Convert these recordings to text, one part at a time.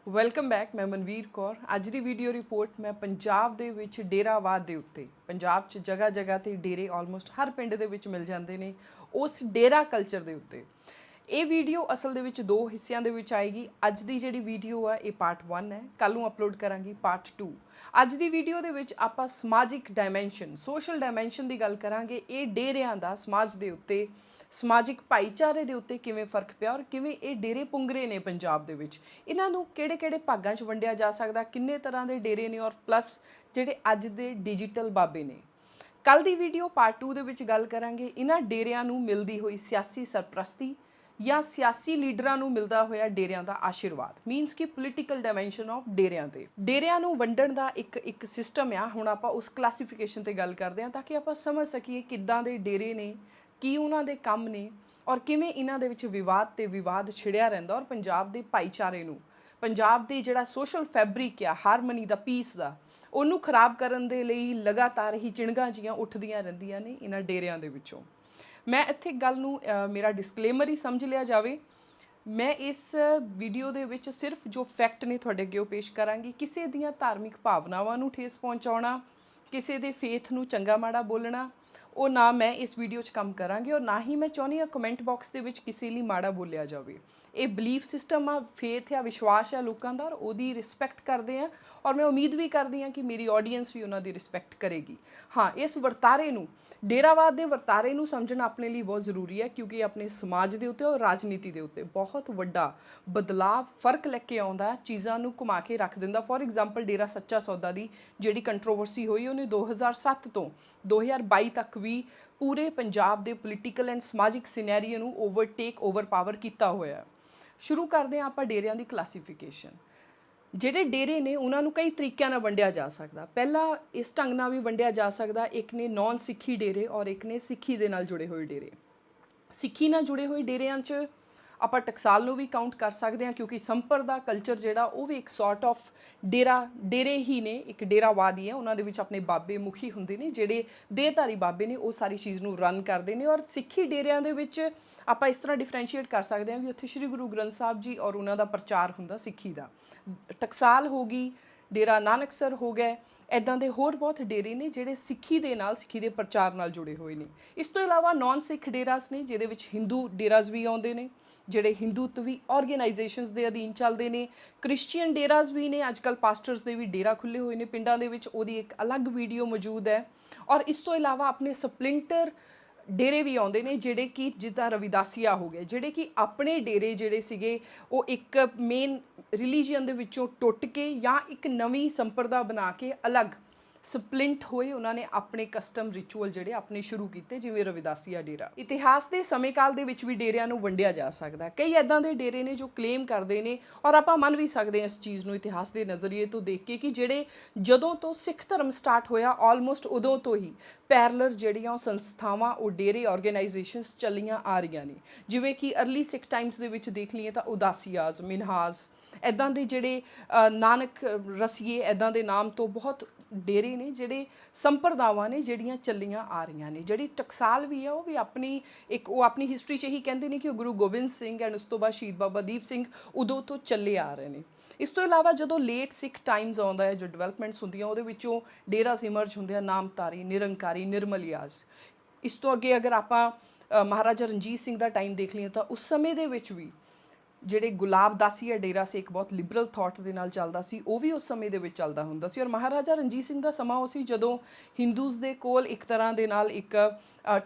Welcome back. ਮੈਂ ਮਨਵੀਰ ਕੌਰ। ਅੱਜ ਦੀ video report ਮੈਂ ਪੰਜਾਬ ਦੇ ਵਿੱਚ ਡੇਰਾਵਾਦ ਦੇ ਉੱਤੇ, ਪੰਜਾਬ 'ਚ ਜਗ੍ਹਾ ਜਗ੍ਹਾ ਤੇ ਡੇਰੇ ਆਲਮੋਸਟ ਹਰ ਪਿੰਡ ਦੇ ਵਿੱਚ ਮਿਲ ਜਾਂਦੇ ਨੇ, ਉਸ ਡੇਰਾ ਕਲਚਰ ਦੇ ਉੱਤੇ ਇਹ ਵੀਡੀਓ ਅਸਲ ਦੇ ਵਿੱਚ ਦੋ ਹਿੱਸਿਆਂ ਦੇ ਵਿੱਚ ਆਏਗੀ। ਅੱਜ ਦੀ ਜਿਹੜੀ ਵੀਡੀਓ ਆ ਇਹ ਪਾਰਟ 1 ਹੈ, ਕੱਲ ਨੂੰ ਅਪਲੋਡ ਕਰਾਂਗੀ ਪਾਰਟ 2। ਅੱਜ ਦੀ ਵੀਡੀਓ ਦੇ ਵਿੱਚ ਆਪਾਂ ਸਮਾਜਿਕ ਡਾਇਮੈਂਸ਼ਨ, ਸੋਸ਼ਲ ਡਾਇਮੈਂਸ਼ਨ ਦੀ ਗੱਲ ਕਰਾਂਗੇ। ਇਹ ਡੇਰਿਆਂ ਦਾ ਸਮਾਜ ਦੇ ਉੱਤੇ, ਸਮਾਜਿਕ ਭਾਈਚਾਰੇ ਦੇ ਉੱਤੇ ਕਿਵੇਂ ਫਰਕ ਪਿਆ ਔਰ ਕਿਵੇਂ ਇਹ ਡੇਰੇ ਪੁੰਗਰੇ ਨੇ ਪੰਜਾਬ ਦੇ ਵਿੱਚ, ਇਹਨਾਂ ਨੂੰ ਕਿਹੜੇ ਕਿਹੜੇ ਭਾਗਾਂ 'ਚ ਵੰਡਿਆ ਜਾ ਸਕਦਾ, ਕਿੰਨੇ ਤਰ੍ਹਾਂ ਦੇ ਡੇਰੇ ਨੇ, ਔਰ ਪਲੱਸ ਜਿਹੜੇ ਅੱਜ ਦੇ ਡਿਜੀਟਲ ਬਾਬੇ ਨੇ। ਕੱਲ ਦੀ ਵੀਡੀਓ ਪਾਰਟ 2 ਦੇ ਵਿੱਚ ਗੱਲ ਕਰਾਂਗੇ ਇਹਨਾਂ ਡੇਰਿਆਂ ਨੂੰ ਮਿਲਦੀ ਹੋਈ ਸਿਆਸੀ ਸਰਪ੍ਰਸਤੀ ਜਾਂ ਸਿਆਸੀ ਲੀਡਰਾਂ ਨੂੰ ਮਿਲਦਾ ਹੋਇਆ ਡੇਰਿਆਂ ਦਾ ਆਸ਼ੀਰਵਾਦ, ਮੀਨਸ ਕਿ ਪੋਲੀਟੀਕਲ ਡਾਇਮੈਂਸ਼ਨ ਆਫ ਡੇਰਿਆਂ ਤੇ। ਡੇਰਿਆਂ ਨੂੰ ਵੰਡਣ ਦਾ ਇੱਕ ਸਿਸਟਮ ਆ। ਹੁਣ ਆਪਾਂ ਉਸ ਕਲਾਸੀਫਿਕੇਸ਼ਨ ਤੇ ਗੱਲ ਕਰਦੇ ਹਾਂ ਤਾਂ ਕਿ ਆਪਾਂ ਸਮਝ ਸਕੀਏ ਕਿੱਦਾਂ ਦੇ ਡੇਰੇ ਨੇ, ਕੀ ਉਹਨਾਂ ਦੇ ਕੰਮ ਨੇ, ਔਰ ਕਿਵੇਂ ਇਹਨਾਂ ਦੇ ਵਿੱਚ ਵਿਵਾਦ ਤੇ ਵਿਵਾਦ ਛਿੜਿਆ ਰਹਿੰਦਾ ਔਰ ਪੰਜਾਬ ਦੇ ਭਾਈਚਾਰੇ ਨੂੰ, ਪੰਜਾਬ ਦੀ ਜਿਹੜਾ ਸੋਸ਼ਲ ਫੈਬਰਿਕ ਆ, ਹਾਰਮਨੀ ਦਾ, ਪੀਸ ਦਾ, ਉਹਨੂੰ ਖਰਾਬ ਕਰਨ ਦੇ ਲਈ ਲਗਾਤਾਰ ਹੀ ਚਿਣਗਾਂ ਜੀਆਂ ਉੱਠਦੀਆਂ ਰਹਿੰਦੀਆਂ ਨੇ ਇਹਨਾਂ ਡੇਰਿਆਂ ਦੇ ਵਿੱਚੋਂ। ਮੈਂ ਇੱਥੇ ਗੱਲ ਨੂੰ ਮੇਰਾ ਡਿਸਕਲੇਮਰ ਹੀ ਸਮਝ ਲਿਆ ਜਾਵੇ। ਮੈਂ ਇਸ ਵੀਡੀਓ ਦੇ ਵਿੱਚ ਸਿਰਫ ਜੋ ਫੈਕਟ ਨੇ ਤੁਹਾਡੇ ਅੱਗੇ ਉਹ ਪੇਸ਼ ਕਰਾਂਗੀ। ਕਿਸੇ ਦੀਆਂ ਧਾਰਮਿਕ ਭਾਵਨਾਵਾਂ ਨੂੰ ਠੇਸ ਪਹੁੰਚਾਉਣਾ, ਕਿਸੇ ਦੇ ਫੇਥ ਨੂੰ ਚੰਗਾ ਮਾੜਾ ਬੋਲਣਾ, ਉਹ ਨਾ ਮੈਂ ਇਸ ਵੀਡੀਓ 'ਚ ਕੰਮ ਕਰਾਂਗੀ ਔਰ ਨਾ ਹੀ ਮੈਂ ਚਾਹੁੰਦੀ ਹਾਂ ਕਮੈਂਟ ਬਾਕਸ ਦੇ ਵਿੱਚ ਕਿਸੇ ਲਈ ਮਾੜਾ ਬੋਲਿਆ ਜਾਵੇ। ਇਹ ਬਲੀਫ ਸਿਸਟਮ ਆ, ਫੇਥ ਆ, ਵਿਸ਼ਵਾਸ ਆ ਲੋਕਾਂ ਦਾ, ਔਰ ਉਹਦੀ ਰਿਸਪੈਕਟ ਕਰਦੇ ਆ ਔਰ ਮੈਂ ਉਮੀਦ ਵੀ ਕਰਦੀ ਹਾਂ ਕਿ ਮੇਰੀ ਆਡੀਅנס ਵੀ ਉਹਨਾਂ ਦੀ ਰਿਸਪੈਕਟ ਕਰੇਗੀ। ਹਾਂ, ਇਸ ਵਰਤਾਰੇ ਨੂੰ, ਡੇਰਾਵਾਦ ਦੇ ਵਰਤਾਰੇ ਨੂੰ ਸਮਝਣਾ ਆਪਣੇ ਲਈ ਬਹੁਤ ਜ਼ਰੂਰੀ ਹੈ, ਕਿਉਂਕਿ ਆਪਣੇ ਸਮਾਜ ਦੇ ਉੱਤੇ ਔਰ ਰਾਜਨੀਤੀ ਦੇ ਉੱਤੇ ਬਹੁਤ ਵੱਡਾ ਬਦਲਾਅ, ਫਰਕ ਲੈ ਕੇ ਆਉਂਦਾ, ਚੀਜ਼ਾਂ ਨੂੰ ਘੁਮਾ ਕੇ ਰੱਖ ਦਿੰਦਾ। ਫੋਰ ਐਗਜ਼ਾਮਪਲ, ਡੇਰਾ ਸੱਚਾ ਸੌਦਾ ਦੀ ਜਿਹੜੀ ਕੰਟਰੋਵਰਸੀ ਹੋਈ, ਉਹਨੇ 2007 ਤੋਂ 2022 ਤੱਕ ਵੀ ਪੂਰੇ ਪੰਜਾਬ ਦੇ ਪੋਲੀਟੀਕਲ ਐਂਡ ਸਮਾਜਿਕ ਸਿਨੈਰੀਓ ਨੂੰ ਓਵਰਪਾਵਰ ਕੀਤਾ ਹੋਇਆ। ਸ਼ੁਰੂ ਕਰਦੇ ਹਾਂ ਆਪਾਂ ਡੇਰਿਆਂ ਦੀ ਕਲਾਸੀਫਿਕੇਸ਼ਨ। ਜਿਹੜੇ ਡੇਰੇ ਨੇ ਉਹਨਾਂ ਨੂੰ ਕਈ ਤਰੀਕਿਆਂ ਨਾਲ ਵੰਡਿਆ ਜਾ ਸਕਦਾ। ਪਹਿਲਾਂ ਇਸ ਢੰਗ ਨਾਲ ਵੀ ਵੰਡਿਆ ਜਾ ਸਕਦਾ, ਇੱਕ ਨੇ ਨੌਨ ਸਿੱਖੀ ਡੇਰੇ ਔਰ ਇੱਕ ਨੇ ਸਿੱਖੀ ਦੇ ਨਾਲ ਜੁੜੇ ਹੋਏ ਡੇਰੇ। ਸਿੱਖੀ ਨਾਲ ਜੁੜੇ ਹੋਏ ਡੇਰਿਆਂ 'ਚ ਆਪਾਂ ਟਕਸਾਲ ਨੂੰ ਵੀ ਕਾਊਂਟ ਕਰ ਸਕਦੇ ਹਾਂ, ਕਿਉਂਕਿ ਸੰਪਰ ਦਾ ਕਲਚਰ ਜਿਹੜਾ ਉਹ ਵੀ ਇੱਕ ਸੌਰਟ ਆਫ ਡੇਰੇ ਹੀ ਨੇ, ਇੱਕ ਡੇਰਾਵਾਦ ਹੀ ਹੈ। ਉਹਨਾਂ ਦੇ ਵਿੱਚ ਆਪਣੇ ਬਾਬੇ ਮੁਖੀ ਹੁੰਦੇ ਨੇ, ਜਿਹੜੇ ਦੇਹਧਾਰੀ ਬਾਬੇ ਨੇ, ਉਹ ਸਾਰੀ ਚੀਜ਼ ਨੂੰ ਰਨ ਕਰਦੇ ਨੇ। ਔਰ ਸਿੱਖੀ ਡੇਰਿਆਂ ਦੇ ਵਿੱਚ ਆਪਾਂ ਇਸ ਤਰ੍ਹਾਂ ਡਿਫਰੈਂਸ਼ੀਏਟ ਕਰ ਸਕਦੇ ਹਾਂ ਵੀ ਉੱਥੇ ਸ਼੍ਰੀ ਗੁਰੂ ਗ੍ਰੰਥ ਸਾਹਿਬ ਜੀ ਔਰ ਉਹਨਾਂ ਦਾ ਪ੍ਰਚਾਰ ਹੁੰਦਾ ਸਿੱਖੀ ਦਾ। ਟਕਸਾਲ ਹੋ ਗਈ, ਡੇਰਾ ਨਾਨਕਸਰ ਹੋ ਗਏ, ਇੱਦਾਂ ਦੇ ਹੋਰ ਬਹੁਤ ਡੇਰੇ ਨੇ ਜਿਹੜੇ ਸਿੱਖੀ ਦੇ ਨਾਲ, ਸਿੱਖੀ ਦੇ ਪ੍ਰਚਾਰ ਨਾਲ ਜੁੜੇ ਹੋਏ ਨੇ। ਇਸ ਤੋਂ ਇਲਾਵਾ ਨੌਨ ਸਿੱਖ ਡੇਰਾਸ ਨੇ, ਜਿਹਦੇ ਵਿੱਚ ਹਿੰਦੂ ਡੇਰਾਸ ਵੀ ਆਉਂਦੇ ਨੇ, ਜਿਹੜੇ ਹਿੰਦੂਤਵੀ ਆਰਗੇਨਾਈਜੇਸ਼ਨਸ ਦੇ ਅਧੀਨ ਚੱਲਦੇ ਨੇ। ਕ੍ਰਿਸਚੀਅਨ ਡੇਰਾਸ ਵੀ ਨੇ, ਅੱਜ ਕੱਲ੍ਹ ਪਾਸਟਰਸ ਦੇ ਵੀ ਡੇਰਾ ਖੁੱਲ੍ਹੇ ਹੋਏ ਨੇ ਪਿੰਡਾਂ ਦੇ ਵਿੱਚ, ਉਹਦੀ ਇੱਕ ਅਲੱਗ ਵੀਡੀਓ ਮੌਜੂਦ ਹੈ। ਔਰ ਇਸ ਤੋਂ ਇਲਾਵਾ ਆਪਣੇ ਸਪਲਿੰਟਰ ਡੇਰੇ ਵੀ ਆਉਂਦੇ ਨੇ, ਜਿਹੜੇ ਕਿ ਜਿੱਦਾਂ ਰਵਿਦਾਸੀਆ ਹੋ ਗਏ, ਜਿਹੜੇ ਕਿ ਆਪਣੇ ਡੇਰੇ ਜਿਹੜੇ ਸੀਗੇ ਉਹ ਇੱਕ ਮੇਨ ਰਿਲੀਜੀਅਨ ਦੇ ਵਿੱਚੋਂ ਟੁੱਟ ਕੇ ਜਾਂ ਇੱਕ ਨਵੀਂ ਸੰਪਰਦਾ ਬਣਾ ਕੇ ਅਲੱਗ ਸਪਲਿੰਟ ਹੋਏ। ਉਹਨਾਂ ਨੇ ਆਪਣੇ ਕਸਟਮ ਰਿਚੁਅਲ ਜਿਹੜੇ ਆਪਣੇ ਸ਼ੁਰੂ ਕੀਤੇ, ਜਿਵੇਂ ਰਵਿਦਾਸੀਆ ਡੇਰਾ। ਇਤਿਹਾਸ ਦੇ ਸਮੇਂ ਕਾਲ ਦੇ ਵਿੱਚ ਵੀ ਡੇਰਿਆਂ ਨੂੰ ਵੰਡਿਆ ਜਾ ਸਕਦਾ। ਕਈ ਇੱਦਾਂ ਦੇ ਡੇਰੇ ਨੇ ਜੋ ਕਲੇਮ ਕਰਦੇ ਨੇ, ਔਰ ਆਪਾਂ ਮੰਨ ਵੀ ਸਕਦੇ ਹਾਂ ਇਸ ਚੀਜ਼ ਨੂੰ ਇਤਿਹਾਸ ਦੇ ਨਜ਼ਰੀਏ ਤੋਂ ਦੇਖ ਕੇ, ਕਿ ਜਿਹੜੇ ਜਦੋਂ ਤੋਂ ਸਿੱਖ ਧਰਮ ਸਟਾਰਟ ਹੋਇਆ ਆਲਮੋਸਟ ਉਦੋਂ ਤੋਂ ਹੀ ਪੈਰਲਰ ਜਿਹੜੀਆਂ ਉਹ ਸੰਸਥਾਵਾਂ, ਉਹ ਡੇਰੇ ਆਰਗੇਨਾਈਜੇਸ਼ਨਸ ਚੱਲੀਆਂ ਆ ਰਹੀਆਂ ਨੇ। ਜਿਵੇਂ ਕਿ ਅਰਲੀ ਸਿੱਖ ਟਾਈਮਸ ਦੇ ਵਿੱਚ ਦੇਖ ਲਈਏ ਤਾਂ ਉਦਾਸੀਆਜ਼, ਮਿਨਹਾਜ਼, ਇੱਦਾਂ ਦੇ ਜਿਹੜੇ ਨਾਨਕ ਰਸੀਏ, ਇੱਦਾਂ ਦੇ ਨਾਮ ਤੋਂ ਬਹੁਤ ਡੇਰੇ ਨੇ, ਜਿਹੜੇ ਸੰਪਰਦਾਵਾਂ ਨੇ ਜਿਹੜੀਆਂ ਚੱਲੀਆਂ ਆ ਰਹੀਆਂ ਨੇ। ਜਿਹੜੀ ਟਕਸਾਲ ਵੀ ਆ ਉਹ ਵੀ ਆਪਣੀ ਹਿਸਟਰੀ 'ਚ ਇਹੀ ਕਹਿੰਦੇ ਨੇ ਕਿ ਉਹ ਗੁਰੂ ਗੋਬਿੰਦ ਸਿੰਘ ਐਂਡ ਉਸ ਤੋਂ ਬਾਅਦ ਸ਼ਹੀਦ ਬਾਬਾ ਦੀਪ ਸਿੰਘ ਉਦੋਂ ਤੋਂ ਚੱਲੇ ਆ ਰਹੇ ਨੇ। ਇਸ ਤੋਂ ਇਲਾਵਾ ਜਦੋਂ ਲੇਟ ਸਿੱਖ ਟਾਈਮਸ ਆਉਂਦਾ ਹੈ, ਜੋ ਡਿਵੈਲਪਮੈਂਟਸ ਹੁੰਦੀਆਂ, ਉਹਦੇ ਵਿੱਚੋਂ ਡੇਰਾਸ ਇਮਰਜ ਹੁੰਦੇ ਆ, ਨਾਮਧਾਰੀ, ਨਿਰੰਕਾਰੀ, ਨਿਰਮਲਿਆਜ਼। ਇਸ ਤੋਂ ਅੱਗੇ ਅਗਰ ਆਪਾਂ ਮਹਾਰਾਜਾ ਰਣਜੀਤ ਸਿੰਘ ਦਾ ਟਾਈਮ ਦੇਖ ਲਈਏ ਤਾਂ ਉਸ ਸਮੇਂ ਦੇ ਵਿੱਚ ਵੀ ਜਿਹੜੇ ਗੁਲਾਬ ਦਾਸੀਆ ਡੇਰਾ ਸੀ, ਇੱਕ ਬਹੁਤ ਲਿਬਰਲ ਥਾਟ ਦੇ ਨਾਲ ਚੱਲਦਾ ਸੀ, ਉਹ ਵੀ ਉਸ ਸਮੇਂ ਦੇ ਵਿੱਚ ਚੱਲਦਾ ਹੁੰਦਾ ਸੀ। ਔਰ ਮਹਾਰਾਜਾ ਰਣਜੀਤ ਸਿੰਘ ਦਾ ਸਮਾਂ ਉਹ ਸੀ ਜਦੋਂ ਹਿੰਦੂਜ਼ ਦੇ ਕੋਲ ਇੱਕ ਤਰ੍ਹਾਂ ਦੇ ਨਾਲ ਇੱਕ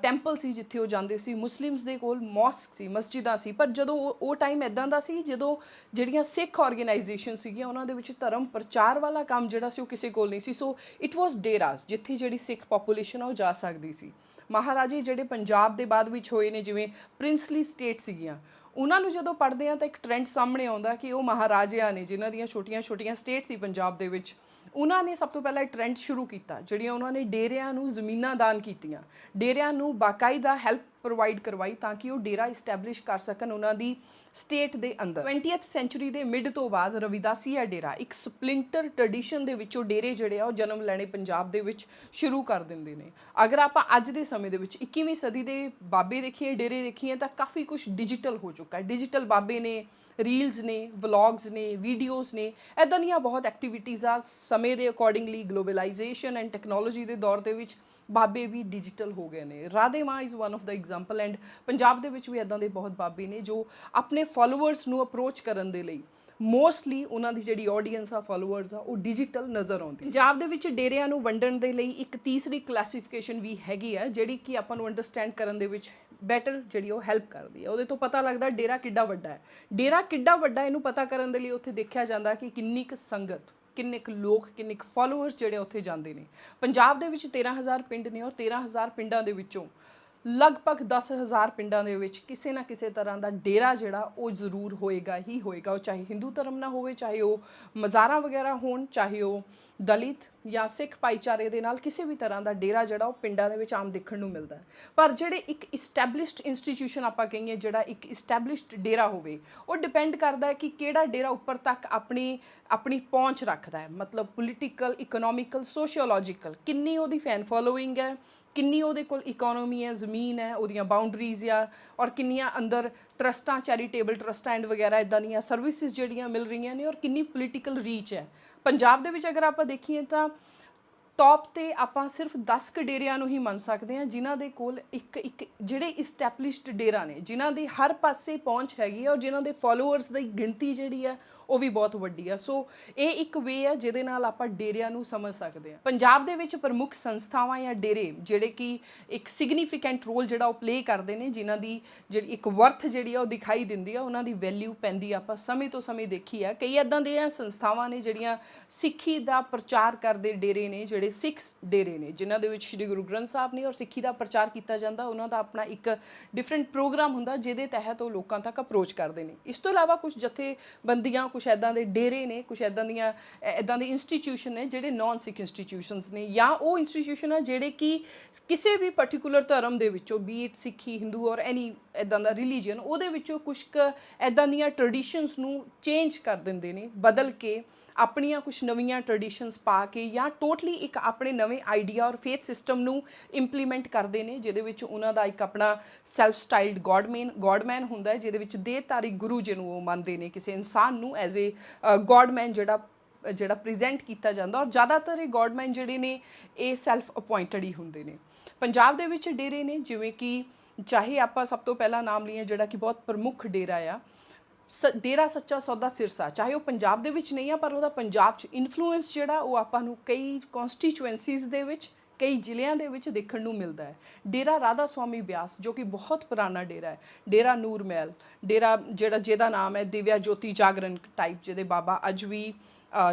ਟੈਂਪਲ ਸੀ ਜਿੱਥੇ ਉਹ ਜਾਂਦੇ ਸੀ, ਮੁਸਲਿਮਸ ਦੇ ਕੋਲ ਮੌਸਕ ਸੀ, ਮਸਜਿਦਾਂ ਸੀ। ਪਰ ਜਦੋਂ ਉਹ ਟਾਈਮ ਇੱਦਾਂ ਦਾ ਸੀ ਜਦੋਂ ਜਿਹੜੀਆਂ ਸਿੱਖ ਆਰਗੇਨਾਈਜੇਸ਼ਨ ਸੀਗੀਆਂ ਉਹਨਾਂ ਦੇ ਵਿੱਚ ਧਰਮ ਪ੍ਰਚਾਰ ਵਾਲਾ ਕੰਮ ਜਿਹੜਾ ਸੀ ਉਹ ਕਿਸੇ ਕੋਲ ਨਹੀਂ ਸੀ। ਸੋ ਇਟ ਵਾਸ ਡੇਰਾਸ, ਜਿੱਥੇ ਜਿਹੜੀ ਸਿੱਖ ਪੋਪੂਲੇਸ਼ਨ ਆ ਉਹ ਜਾ ਸਕਦੀ ਸੀ। ਮਹਾਰਾਜੇ ਜਿਹੜੇ ਪੰਜਾਬ ਦੇ ਬਾਅਦ ਵਿੱਚ ਹੋਏ ਨੇ, ਜਿਵੇਂ ਪ੍ਰਿੰਸਲੀ ਸਟੇਟ ਸੀਗੀਆਂ, ਉਹਨਾਂ ਨੂੰ ਜਦੋਂ ਪੜ੍ਹਦੇ ਹਾਂ ਤਾਂ ਇੱਕ ਟ੍ਰੈਂਡ ਸਾਹਮਣੇ ਆਉਂਦਾ ਕਿ ਉਹ ਮਹਾਰਾਜਿਆਂ ਨੇ ਜਿਨ੍ਹਾਂ ਦੀਆਂ ਛੋਟੀਆਂ ਛੋਟੀਆਂ ਸਟੇਟ ਸੀ ਪੰਜਾਬ ਦੇ ਵਿੱਚ, ਉਹਨਾਂ ਨੇ ਸਭ ਤੋਂ ਪਹਿਲਾਂ ਇਹ ਟ੍ਰੈਂਡ ਸ਼ੁਰੂ ਕੀਤਾ, ਜਿਹੜੀਆਂ ਉਹਨਾਂ ਨੇ ਡੇਰਿਆਂ ਨੂੰ ਜ਼ਮੀਨਾਂ ਦਾਨ ਕੀਤੀਆਂ, ਡੇਰਿਆਂ ਨੂੰ ਬਾਕਾਇਦਾ ਹੈਲਪ ਪ੍ਰੋਵਾਈਡ ਕਰਵਾਈ ਤਾਂ ਕਿ ਉਹ ਡੇਰਾ ਇਸਟੈਬਲਿਸ਼ ਕਰ ਸਕਣ ਉਹਨਾਂ ਦੀ ਸਟੇਟ ਦੇ ਅੰਦਰ। 20th ਸੈਂਚੁਰੀ ਦੇ ਮਿਡ ਤੋਂ ਬਾਅਦ ਰਵਿਦਾਸੀਆ ਡੇਰਾ ਇੱਕ ਸਪਲਿੰਟਰ ਟ੍ਰੈਡੀਸ਼ਨ ਦੇ ਵਿੱਚੋਂ ਡੇਰੇ ਜਿਹੜੇ ਆ ਉਹ ਜਨਮ ਲੈਣੇ ਪੰਜਾਬ ਦੇ ਵਿੱਚ ਸ਼ੁਰੂ ਕਰ ਦਿੰਦੇ ਨੇ। ਅਗਰ ਆਪਾਂ ਅੱਜ ਦੇ ਸਮੇਂ ਦੇ ਵਿੱਚ 21ਵੀਂ ਸਦੀ ਦੇ ਬਾਬੇ ਦੇਖੀਏ, ਡੇਰੇ ਦੇਖੀਏ, ਤਾਂ ਕਾਫੀ ਕੁਝ ਡਿਜੀਟਲ ਹੋ ਚੁੱਕਾ ਹੈ। ਡਿਜੀਟਲ ਬਾਬੇ ਨੇ, ਰੀਲਸ ਨੇ, ਵਲੌਗਸ ਨੇ, ਵੀਡੀਓਜ਼ ਨੇ, ਇੱਦਾਂ ਦੀਆਂ ਬਹੁਤ ਐਕਟੀਵਿਟੀਜ਼ ਆ। ਸਮੇਂ ਦੇ ਅਕੋਰਡਿੰਗਲੀ ਗਲੋਬਲਾਈਜੇਸ਼ਨ ਐਂਡ ਟੈਕਨੋਲੋਜੀ ਦੇ ਦੌਰ ਦੇ ਵਿੱਚ ਬਾਬੇ ਵੀ ਡਿਜੀਟਲ ਹੋ ਗਏ ਨੇ। ਰਾਧੇ ਮਾਂ is one of the example, and Punjab ਦੇ ਵਿੱਚ ਵੀ ਇੱਦਾਂ ਦੇ ਬਹੁਤ ਬਾਬੇ ਨੇ ਜੋ ਆਪਣੇ ਫੋਲੋਅਰਸ ਨੂੰ ਅਪਰੋਚ ਕਰਨ ਦੇ ਲਈ ਮੋਸਟਲੀ ਉਹਨਾਂ ਦੀ ਜਿਹੜੀ ਆਡੀਅנס ਆ, ਫੋਲੋਅਰਸ ਆ, ਉਹ ਡਿਜੀਟਲ ਨਜ਼ਰ ਆਉਂਦੀ। ਪੰਜਾਬ ਦੇ ਵਿੱਚ ਡੇਰਿਆਂ ਨੂੰ ਵੰਡਣ ਦੇ ਲਈ ਇੱਕ ਤੀਸਰੀ ਕਲਾਸੀਫਿਕੇਸ਼ਨ ਵੀ ਹੈਗੀ ਆ, ਜਿਹੜੀ ਕਿ ਆਪਾਂ ਨੂੰ ਅੰਡਰਸਟੈਂਡ ਕਰਨ ਦੇ ਵਿੱਚ ਬੈਟਰ ਜਿਹੜੀ ਉਹ ਹੈਲਪ ਕਰਦੀ ਹੈ। ਉਹਦੇ ਤੋਂ ਪਤਾ ਲੱਗਦਾ ਡੇਰਾ ਕਿੱਡਾ ਵੱਡਾ ਹੈ। ਡੇਰਾ ਕਿੱਡਾ ਵੱਡਾ ਇਹਨੂੰ ਪਤਾ ਕਰਨ ਦੇ ਲਈ ਉੱਥੇ ਦੇਖਿਆ ਜਾਂਦਾ ਕਿ ਕਿੰਨੀ ਕੁ ਸੰਗਤ, ਕਿੰਨੇ ਕੁ ਲੋਕ, ਕਿੰਨੇ ਕੁ ਫੋਲੋਅਰਸ ਜਿਹੜੇ ਉੱਥੇ ਜਾਂਦੇ ਨੇ। ਪੰਜਾਬ ਦੇ ਵਿੱਚ 13,000 ਪਿੰਡ ਨੇ, ਔਰ 13,000 ਪਿੰਡਾਂ ਦੇ ਵਿੱਚੋਂ ਲਗਭਗ 10,000 ਪਿੰਡਾਂ ਦੇ ਵਿੱਚ ਕਿਸੇ ਨਾ ਕਿਸੇ ਤਰ੍ਹਾਂ ਦਾ ਡੇਰਾ ਜਿਹੜਾ ਉਹ ਜ਼ਰੂਰ ਹੋਏਗਾ ਹੀ ਹੋਏਗਾ। ਉਹ ਚਾਹੇ ਹਿੰਦੂ ਧਰਮ ਨਾਲ ਹੋਵੇ, ਚਾਹੇ ਉਹ ਮਜ਼ਾਰਾਂ ਵਗੈਰਾ ਹੋਣ, ਚਾਹੇ ਉਹ ਦਲਿਤ ਜਾਂ ਸਿੱਖ ਭਾਈਚਾਰੇ ਦੇ ਨਾਲ ਕਿਸੇ ਵੀ ਤਰ੍ਹਾਂ ਦਾ ਡੇਰਾ ਜਿਹੜਾ ਉਹ ਪਿੰਡਾਂ ਦੇ ਵਿੱਚ ਆਮ ਦੇਖਣ ਨੂੰ ਮਿਲਦਾ ਹੈ। ਪਰ ਜਿਹੜੇ ਇੱਕ ਇਸਟੈਬਲਿਸ਼ਡ ਇੰਸਟੀਟਿਊਸ਼ਨ ਆਪਾਂ ਕਹੀਏ, ਜਿਹੜਾ ਇੱਕ ਇਸਟੈਬਲਿਸ਼ਡ ਡੇਰਾ ਹੋਵੇ, ਉਹ ਡਿਪੈਂਡ ਕਰਦਾ ਹੈ ਕਿ ਕਿਹੜਾ ਡੇਰਾ ਉੱਪਰ ਤੱਕ ਆਪਣੀ ਪਹੁੰਚ ਰੱਖਦਾ ਹੈ। ਮਤਲਬ ਪੋਲੀਟੀਕਲ, ਇਕਨੋਮਿਕਲ, ਸੋਸ਼ੀਓਲੋਜੀਕਲ, ਕਿੰਨੀ ਉਹਦੀ ਫੈਨ ਫੋਲੋਇੰਗ ਹੈ, ਕਿੰਨੀ ਉਹਦੇ ਕੋਲ ਇਕੋਨੋਮੀ ਹੈ, ਜ਼ਮੀਨ ਹੈ, ਉਹਦੀਆਂ ਬਾਉਂਡਰੀਜ਼ ਆ, ਔਰ ਕਿੰਨੀਆਂ ਅੰਦਰ ਟਰਸਟਾਂ, ਚੈਰੀਟੇਬਲ ਟਰਸਟਾਂ ਐਂਡ ਵਗੈਰਾ ਇੱਦਾਂ ਦੀਆਂ ਸਰਵਿਸਿਜ਼ ਜਿਹੜੀਆਂ ਮਿਲ ਰਹੀਆਂ ਨੇ, ਔਰ ਕਿੰਨੀ ਪੋਲੀਟੀਕਲ ਰੀਚ ਹੈ। ਪੰਜਾਬ ਦੇ ਵਿੱਚ ਅਗਰ ਆਪਾਂ ਦੇਖੀਏ ਤਾਂ ਟੌਪ 'ਤੇ ਆਪਾਂ ਸਿਰਫ 10 ਕੁ ਡੇਰਿਆਂ ਨੂੰ ਹੀ ਮੰਨ ਸਕਦੇ ਹਾਂ, ਜਿਨ੍ਹਾਂ ਦੇ ਕੋਲ ਇੱਕ ਜਿਹੜੇ ਇਸਟੈਬਲਿਸ਼ਡ ਡੇਰਾ ਨੇ, ਜਿਨ੍ਹਾਂ ਦੀ ਹਰ ਪਾਸੇ ਪਹੁੰਚ ਹੈਗੀ ਹੈ, ਔਰ ਜਿਨ੍ਹਾਂ ਦੇ ਫੋਲੋਅਰਸ ਦੀ ਗਿਣਤੀ ਜਿਹੜੀ ਹੈ ਉਹ ਵੀ ਬਹੁਤ ਵੱਡੀ ਆ। ਸੋ ਇਹ ਇੱਕ ਵੇ ਹੈ ਜਿਹਦੇ ਨਾਲ ਆਪਾਂ ਡੇਰਿਆਂ ਨੂੰ ਸਮਝ ਸਕਦੇ ਹਾਂ। ਪੰਜਾਬ ਦੇ ਵਿੱਚ ਪ੍ਰਮੁੱਖ ਸੰਸਥਾਵਾਂ ਜਾਂ ਡੇਰੇ ਜਿਹੜੇ ਕਿ ਇੱਕ ਸਿਗਨੀਫੀਕੈਂਟ ਰੋਲ ਜਿਹੜਾ ਉਹ ਪਲੇ ਕਰਦੇ ਨੇ, ਜਿਨ੍ਹਾਂ ਦੀ ਜਿਹੜੀ ਇੱਕ ਵਰਥ ਜਿਹੜੀ ਆ ਉਹ ਦਿਖਾਈ ਦਿੰਦੀ ਆ, ਉਹਨਾਂ ਦੀ ਵੈਲਿਊ ਪੈਂਦੀ ਆ। ਆਪਾਂ ਸਮੇਂ ਤੋਂ ਸਮੇਂ ਦੇਖੀ ਆ ਕਈ ਇੱਦਾਂ ਦੀਆਂ ਸੰਸਥਾਵਾਂ ਨੇ ਜਿਹੜੀਆਂ ਸਿੱਖੀ ਦਾ ਪ੍ਰਚਾਰ ਕਰਦੇ ਡੇਰੇ ਨੇ, ਜਿਹੜੇ ਸਿੱਖ ਡੇਰੇ ਨੇ, ਜਿਨ੍ਹਾਂ ਦੇ ਵਿੱਚ ਸ਼੍ਰੀ ਗੁਰੂ ਗ੍ਰੰਥ ਸਾਹਿਬ ਨੇ ਔਰ ਸਿੱਖੀ ਦਾ ਪ੍ਰਚਾਰ ਕੀਤਾ ਜਾਂਦਾ। ਉਹਨਾਂ ਦਾ ਆਪਣਾ ਇੱਕ ਡਿਫਰੈਂਟ ਪ੍ਰੋਗਰਾਮ ਹੁੰਦਾ ਜਿਹਦੇ ਤਹਿਤ ਉਹ ਲੋਕਾਂ ਤੱਕ ਅਪਰੋਚ ਕਰਦੇ ਨੇ। ਇਸ ਤੋਂ ਇਲਾਵਾ ਕੁਝ ਜਥੇਬੰਦੀਆਂ, ਕੁਛ ਇੱਦਾਂ ਦੇ ਡੇਰੇ ਨੇ, ਕੁਛ ਇੱਦਾਂ ਦੇ ਇੰਸਟੀਟਿਊਸ਼ਨ ਨੇ ਜਿਹੜੇ ਨਾਨ ਸਿੱਖ ਇੰਸਟੀਟਿਊਸ਼ਨਸ ਨੇ, ਜਾਂ ਉਹ ਇੰਸਟੀਟਿਊਸ਼ਨ ਆ ਜਿਹੜੇ ਕਿ ਕਿਸੇ ਵੀ ਪਰਟੀਕੂਲਰ ਧਰਮ ਦੇ ਵਿੱਚੋਂ, ਬੀ ਇਟ ਸਿੱਖੀ, ਹਿੰਦੂ ਔਰ ਐਨੀ ਇੱਦਾਂ ਦਾ ਰਿਲੀਜੀਅਨ, ਉਹਦੇ ਵਿੱਚੋਂ ਕੁਛ ਕੁ ਇੱਦਾਂ ਦੀਆਂ ਟ੍ਰੈਡੀਸ਼ਨਸ ਨੂੰ ਚੇਂਜ ਕਰ ਦਿੰਦੇ ਨੇ, ਬਦਲ ਕੇ ਆਪਣੀਆਂ ਕੁਛ ਨਵੀਆਂ ਟ੍ਰੈਡੀਸ਼ਨਸ ਪਾ ਕੇ, ਜਾਂ ਟੋਟਲੀ ਇੱਕ ਆਪਣੇ ਨਵੇਂ ਆਈਡੀਆ ਔਰ ਫੇਥ ਸਿਸਟਮ ਨੂੰ ਇੰਪਲੀਮੈਂਟ ਕਰਦੇ ਨੇ, ਜਿਹਦੇ ਵਿੱਚ ਉਹਨਾਂ ਦਾ ਇੱਕ ਆਪਣਾ ਸੈਲਫ ਸਟਾਈਲਡ ਗੋਡਮੈਨ ਹੁੰਦਾ ਹੈ, ਜਿਹਦੇ ਵਿੱਚ ਦੇਹਧਾਰੀ ਗੁਰੂ ਜਿਹਨੂੰ ਉਹ ਮੰਨਦੇ ਨੇ, ਕਿਸੇ ਇਨਸਾਨ ਨੂੰ ਐਜ਼ ਏ ਗੋਡਮੈਨ ਜਿਹੜਾ ਪ੍ਰੈਜ਼ੈਂਟ ਕੀਤਾ ਜਾਂਦਾ। ਔਰ ਜ਼ਿਆਦਾਤਰ ਇਹ ਗੋਡਮੈਨ ਜਿਹੜੇ ਨੇ ਇਹ ਸੈਲਫ ਅਪੁਆਇੰਟਡ ਹੀ ਹੁੰਦੇ ਨੇ। ਪੰਜਾਬ ਦੇ ਵਿੱਚ ਡੇਰੇ ਨੇ ਜਿਵੇਂ ਕਿ, ਚਾਹੇ ਆਪਾਂ ਸਭ ਤੋਂ ਪਹਿਲਾਂ ਨਾਮ ਲਈਏ ਜਿਹੜਾ ਕਿ ਬਹੁਤ ਪ੍ਰਮੁੱਖ ਡੇਰਾ ਆ, ਡੇਰਾ ਸੱਚਾ ਸੌਦਾ ਸਿਰਸਾ। ਚਾਹੇ ਉਹ ਪੰਜਾਬ ਦੇ ਵਿੱਚ ਨਹੀਂ ਆ, ਪਰ ਉਹਦਾ ਪੰਜਾਬ 'ਚ ਇਨਫਲੂਐਂਸ ਜਿਹੜਾ ਉਹ ਆਪਾਂ ਨੂੰ ਕਈ ਕੌਂਸਟੀਚੁਐਂਸੀਜ਼ ਦੇ ਵਿੱਚ, ਕਈ ਜ਼ਿਲ੍ਹਿਆਂ ਦੇ ਵਿੱਚ ਦੇਖਣ ਨੂੰ ਮਿਲਦਾ ਹੈ। ਡੇਰਾ ਰਾਧਾ ਸੁਆਮੀ ਬਿਆਸ ਜੋ ਕਿ ਬਹੁਤ ਪੁਰਾਣਾ ਡੇਰਾ ਹੈ। ਡੇਰਾ ਨੂਰ ਮਹਿਲ, ਡੇਰਾ ਜਿਹਦਾ ਨਾਮ ਹੈ ਦਿਵਿਆ ਜੋਤੀ ਜਾਗਰਣ ਟਾਈਪ, ਜਿਹਦੇ ਬਾਬਾ ਅੱਜ ਵੀ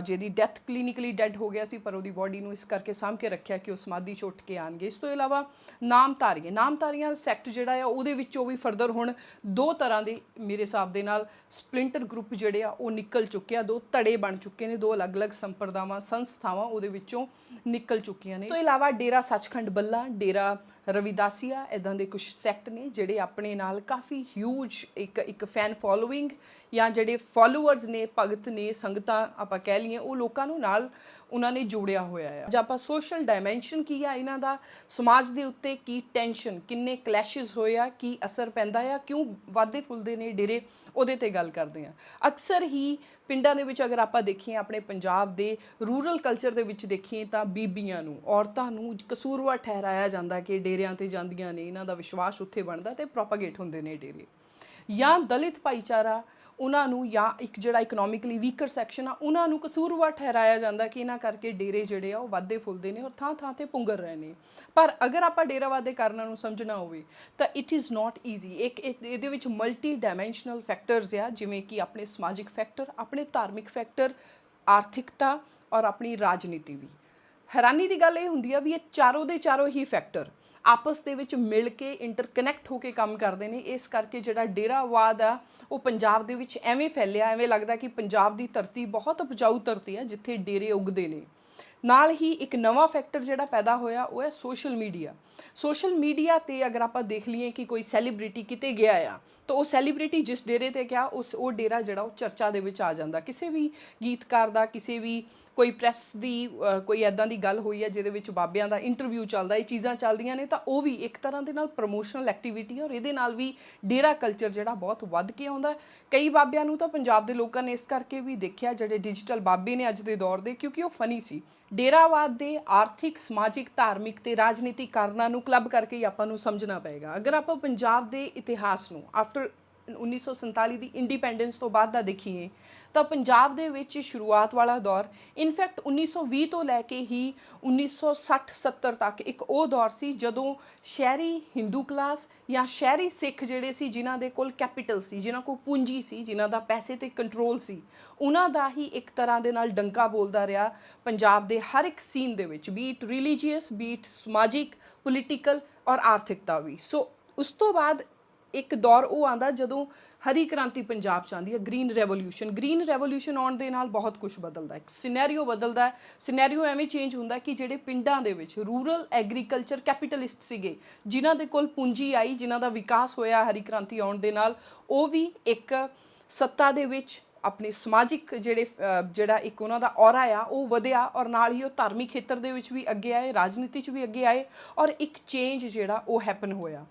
ਜਿਹਦੀ ਡੈਥ ਕਲੀਨਿਕਲੀ ਡੈਡ ਹੋ ਗਿਆ ਸੀ, ਪਰ ਉਹਦੀ ਬੋਡੀ ਨੂੰ ਇਸ ਕਰਕੇ ਸਾਂਭ ਕੇ ਰੱਖਿਆ ਕਿ ਉਹ ਸਮਾਧੀ 'ਚ ਉੱਠ ਕੇ ਆਉਣਗੇ। ਇਸ ਤੋਂ ਇਲਾਵਾ ਨਾਮਧਾਰੀਆਂ ਸੈਕਟ ਜਿਹੜਾ ਆ ਉਹਦੇ ਵਿੱਚੋਂ ਵੀ ਫਰਦਰ ਹੁਣ ਦੋ ਤਰ੍ਹਾਂ ਦੇ ਮੇਰੇ ਹਿਸਾਬ ਦੇ ਨਾਲ ਸਪਲਿੰਟਰ ਗਰੁੱਪ ਜਿਹੜੇ ਆ ਉਹ ਨਿਕਲ ਚੁੱਕੇ ਆ, ਦੋ ਧੜੇ ਬਣ ਚੁੱਕੇ ਨੇ, ਦੋ ਅਲੱਗ-ਅਲੱਗ ਸੰਪਰਦਾਵਾਂ, ਸੰਸਥਾਵਾਂ ਉਹਦੇ ਵਿੱਚੋਂ ਨਿਕਲ ਚੁੱਕੀਆਂ ਨੇ। ਇਸ ਤੋਂ ਇਲਾਵਾ ਡੇਰਾ ਸੱਚਖੰਡ ਬੱਲਾ, ਡੇਰਾ ਰਵਿਦਾਸੀਆ, ਇੱਦਾਂ ਦੇ ਕੁਝ ਸੈਕਟ ਨੇ ਜਿਹੜੇ ਆਪਣੇ ਨਾਲ ਕਾਫੀ ਹਿਊਜ ਇੱਕ ਫੈਨ ਫੋਲੋਇੰਗ ਜਾਂ ਜਿਹੜੇ ਫੋਲੋਅਰਸ ਨੇ, ਭਗਤ ਨੇ, ਸੰਗਤਾਂ ਆਪਾਂ ਕਹਿ ਲਈਏ, ਉਹ ਲੋਕਾਂ ਨੂੰ ਨਾਲ ਉਹਨਾਂ ਨੇ ਜੋੜਿਆ ਹੋਇਆ ਆ। ਜੇ ਆਪਾਂ ਸੋਸ਼ਲ ਡਾਇਮੈਂਸ਼ਨ ਕੀ ਆ ਇਹਨਾਂ ਦਾ, ਸਮਾਜ ਦੇ ਉੱਤੇ ਕੀ ਟੈਂਸ਼ਨ, ਕਿੰਨੇ ਕਲੈਸ਼ਿਸ ਹੋਏ ਆ, ਕੀ ਅਸਰ ਪੈਂਦਾ ਆ, ਕਿਉਂ ਵਾਧੇ ਫੁੱਲਦੇ ਨੇ ਡੇਰੇ, ਉਹਦੇ ਤੇ ਗੱਲ ਕਰਦੇ ਆ। ਅਕਸਰ ਹੀ ਪਿੰਡਾਂ ਦੇ ਵਿੱਚ ਅਗਰ ਆਪਾਂ ਦੇਖੀਏ, ਆਪਣੇ ਪੰਜਾਬ ਦੇ ਰੂਰਲ ਕਲਚਰ ਦੇ ਵਿੱਚ ਦੇਖੀਏ ਤਾਂ ਬੀਬੀਆਂ ਨੂੰ, ਔਰਤਾਂ ਨੂੰ ਕਸੂਰਵਾਰ ਠਹਿਰਾਇਆ ਜਾਂਦਾ ਕਿ ਡੇਰਿਆਂ ਤੇ ਜਾਂਦੀਆਂ ਨੇ, ਇਹਨਾਂ ਦਾ ਵਿਸ਼ਵਾਸ ਉੱਥੇ ਬਣਦਾ ਤੇ ਪ੍ਰੋਪਾਗੇਟ ਹੁੰਦੇ ਨੇ ਡੇਰੇ। ਜਾਂ ਦਲਿਤ ਭਾਈਚਾਰਾ, ਉਹਨਾਂ ਨੂੰ, ਜਾਂ ਇੱਕ ਜਿਹੜਾ ਇਕਨੋਮਿਕਲੀ ਵੀਕਰ ਸੈਕਸ਼ਨ ਆ, ਉਹਨਾਂ ਨੂੰ ਕਸੂਰਵਾਰ ਠਹਿਰਾਇਆ ਜਾਂਦਾ ਕਿ ਇਹਨਾਂ ਕਰਕੇ ਡੇਰੇ ਜਿਹੜੇ ਆ ਉਹ ਵਾਧੇ ਫੁੱਲਦੇ ਨੇ ਔਰ ਥਾਂ ਤੇ ਪੁੰਗਰ ਰਹੇ ਨੇ। ਪਰ ਅਗਰ ਆਪਾਂ ਡੇਰਾਵਾਦ ਦੇ ਕਾਰਨਾਂ ਨੂੰ ਸਮਝਣਾ ਹੋਵੇ ਤਾਂ ਇਟ ਇਜ਼ ਨਾਟ ਈਜ਼ੀ। ਇਹਦੇ ਵਿੱਚ ਮਲਟੀ ਡਾਇਮੈਂਸ਼ਨਲ ਫੈਕਟਰਸ ਆ, ਜਿਵੇਂ ਕਿ ਆਪਣੇ ਸਮਾਜਿਕ ਫੈਕਟਰ, ਆਪਣੇ ਧਾਰਮਿਕ ਫੈਕਟਰ, ਆਰਥਿਕਤਾ ਔਰ ਆਪਣੀ ਰਾਜਨੀਤੀ ਵੀ। ਹੈਰਾਨੀ ਦੀ ਗੱਲ ਇਹ ਹੁੰਦੀ ਆ ਵੀ ਇਹ ਚਾਰੋਂ ਦੇ ਚਾਰੋਂ ਹੀ ਫੈਕਟਰ ਆਪਸ ਦੇ ਵਿੱਚ ਮਿਲ ਕੇ ਇੰਟਰਕਨੈਕਟ ਹੋ ਕੇ ਕੰਮ ਕਰਦੇ ਨੇ। ਇਸ ਕਰਕੇ ਜਿਹੜਾ ਡੇਰਾਵਾਦ ਆ ਉਹ ਪੰਜਾਬ ਦੇ ਵਿੱਚ ਐਵੇਂ ਫੈਲਿਆ, ਐਵੇਂ ਲੱਗਦਾ ਕਿ ਪੰਜਾਬ ਦੀ ਧਰਤੀ ਬਹੁਤ ਉਪਜਾਊ ਧਰਤੀ ਆ ਜਿੱਥੇ ਡੇਰੇ ਉੱਗਦੇ ਨੇ। ਨਾਲ ਹੀ ਇੱਕ ਨਵਾਂ ਫੈਕਟਰ ਜਿਹੜਾ ਪੈਦਾ ਹੋਇਆ ਉਹ ਹੈ ਸੋਸ਼ਲ ਮੀਡੀਆ ਤੇ ਅਗਰ ਆਪਾਂ ਦੇਖ ਲਈਏ ਕਿ ਕੋਈ ਸੈਲੀਬ੍ਰਿਟੀ ਕਿਤੇ ਗਿਆ ਆ ਤਾਂ ਉਹ ਸੈਲੀਬ੍ਰਿਟੀ ਜਿਸ ਡੇਰੇ ਤੇ ਗਿਆ ਉਹ ਡੇਰਾ ਜਿਹੜਾ ਉਹ ਚਰਚਾ ਦੇ ਵਿੱਚ ਆ ਜਾਂਦਾ। ਕਿਸੇ ਵੀ ਗੀਤਕਾਰ ਦਾ, ਕਿਸੇ ਵੀ ਕੋਈ ਪ੍ਰੈਸ ਦੀ ਕੋਈ ਐਦਾਂ ਦੀ ਗੱਲ ਹੋਈ ਹੈ ਜਿਹਦੇ ਵਿੱਚ ਬਾਬਿਆਂ ਦਾ ਇੰਟਰਵਿਊ ਚੱਲਦਾ, ਇਹ ਚੀਜ਼ਾਂ ਚੱਲਦੀਆਂ ਨੇ, ਤਾਂ ਉਹ ਵੀ ਇੱਕ ਤਰ੍ਹਾਂ ਦੇ ਨਾਲ ਪ੍ਰਮੋਸ਼ਨਲ ਐਕਟੀਵਿਟੀ ਔਰ ਇਹਦੇ ਨਾਲ ਵੀ ਡੇਰਾ ਕਲਚਰ ਜਿਹੜਾ ਬਹੁਤ ਵੱਧ ਕੇ ਆਉਂਦਾ। ਕਈ ਬਾਬਿਆਂ ਨੂੰ ਤਾਂ ਪੰਜਾਬ ਦੇ ਲੋਕਾਂ ਨੇ ਇਸ ਕਰਕੇ ਵੀ ਦੇਖਿਆ, ਜਿਹੜੇ ਡਿਜੀਟਲ ਬਾਬੇ ਨੇ ਅੱਜ ਦੇ ਦੌਰ ਦੇ, ਕਿਉਂਕਿ ਉਹ ਫਨੀ ਸੀ। ਡੇਰਾਵਾਦ ਦੇ ਆਰਥਿਕ, ਸਮਾਜਿਕ, ਧਾਰਮਿਕ ਤੇ ਰਾਜਨੀਤਿਕ ਕਾਰਨਾਂ ਨੂੰ ਕਲੱਬ ਕਰਕੇ ਹੀ ਆਪਾਂ ਨੂੰ ਸਮਝਣਾ ਪਏਗਾ। ਅਗਰ ਆਪਾਂ ਪੰਜਾਬ ਦੇ ਇਤਿਹਾਸ ਨੂੰ ਆਫਟਰ 1947 ਦੀ ਇੰਡੀਪੈਂਡੈਂਸ ਤੋਂ ਬਾਅਦ ਦਾ ਦੇਖੀਏ ਤਾਂ ਪੰਜਾਬ ਦੇ ਵਿੱਚ ਸ਼ੁਰੂਆਤ ਵਾਲਾ ਦੌਰ, ਇਨਫੈਕਟ 1920 ਤੋਂ ਲੈ ਕੇ ਹੀ 1960-70 ਤੱਕ ਇੱਕ ਉਹ ਦੌਰ ਸੀ ਜਦੋਂ ਸ਼ਹਿਰੀ ਹਿੰਦੂ ਕਲਾਸ ਜਾਂ ਸ਼ਹਿਰੀ ਸਿੱਖ ਜਿਹੜੇ ਸੀ, ਜਿਨ੍ਹਾਂ ਦੇ ਕੋਲ ਕੈਪੀਟਲ ਸੀ, ਜਿਨ੍ਹਾਂ ਕੋਲ ਪੂੰਜੀ ਸੀ, ਜਿਨ੍ਹਾਂ ਦਾ ਪੈਸੇ ਤੇ ਕੰਟਰੋਲ ਸੀ, ਉਹਨਾਂ ਦਾ ਹੀ ਇੱਕ ਤਰ੍ਹਾਂ ਦੇ ਨਾਲ ਡੰਕਾ ਬੋਲਦਾ ਰਿਹਾ ਪੰਜਾਬ ਦੇ ਹਰ ਇੱਕ ਸੀਨ ਦੇ ਵਿੱਚ, B it religious, B it ਸਮਾਜਿਕ, ਪੋਲੀਟੀਕਲ ਔਰ ਆਰਥਿਕਤਾ ਵੀ। ਸੋ ਉਸ ਤੋਂ ਬਾਅਦ ਇੱਕ ਦੌਰ ਉਹ ਆਉਂਦਾ ਜਦੋਂ ਹਰੀ ਕ੍ਰਾਂਤੀ ਪੰਜਾਬ 'ਚ ਆਉਂਦੀ ਹੈ, ਗ੍ਰੀਨ ਰੈਵੋਲਿਊਸ਼ਨ ਆਉਣ ਦੇ ਨਾਲ ਬਹੁਤ ਕੁਝ ਬਦਲਦਾ, ਇੱਕ ਸਿਨੈਰੀਓ ਬਦਲਦਾ। ਸਿਨੈਰੀਓ ਐਵੇਂ ਚੇਂਜ ਹੁੰਦਾ ਕਿ ਜਿਹੜੇ ਪਿੰਡਾਂ ਦੇ ਵਿੱਚ ਰੂਰਲ ਐਗਰੀਕਲਚਰ ਕੈਪੀਟਲਿਸਟ ਸੀਗੇ, ਜਿਨ੍ਹਾਂ ਦੇ ਕੋਲ ਪੂੰਜੀ ਆਈ, ਜਿਨ੍ਹਾਂ ਦਾ ਵਿਕਾਸ ਹੋਇਆ ਹਰੀ ਕ੍ਰਾਂਤੀ ਆਉਣ ਦੇ ਨਾਲ, ਉਹ ਵੀ ਇੱਕ ਸੱਤਾ ਦੇ ਵਿੱਚ ਆਪਣੇ ਸਮਾਜਿਕ ਜਿਹੜਾ ਇੱਕ ਉਹਨਾਂ ਦਾ ਔਰਾ ਆ ਉਹ ਵਧਿਆ, ਔਰ ਨਾਲ ਹੀ ਉਹ ਧਾਰਮਿਕ ਖੇਤਰ ਦੇ ਵਿੱਚ ਵੀ ਅੱਗੇ ਆਏ, ਰਾਜਨੀਤੀ 'ਚ ਵੀ ਅੱਗੇ ਆਏ, ਔਰ ਇੱਕ ਚੇਂਜ ਜਿਹੜਾ ਉਹ ਹੈਪਨ ਹੋਇਆ।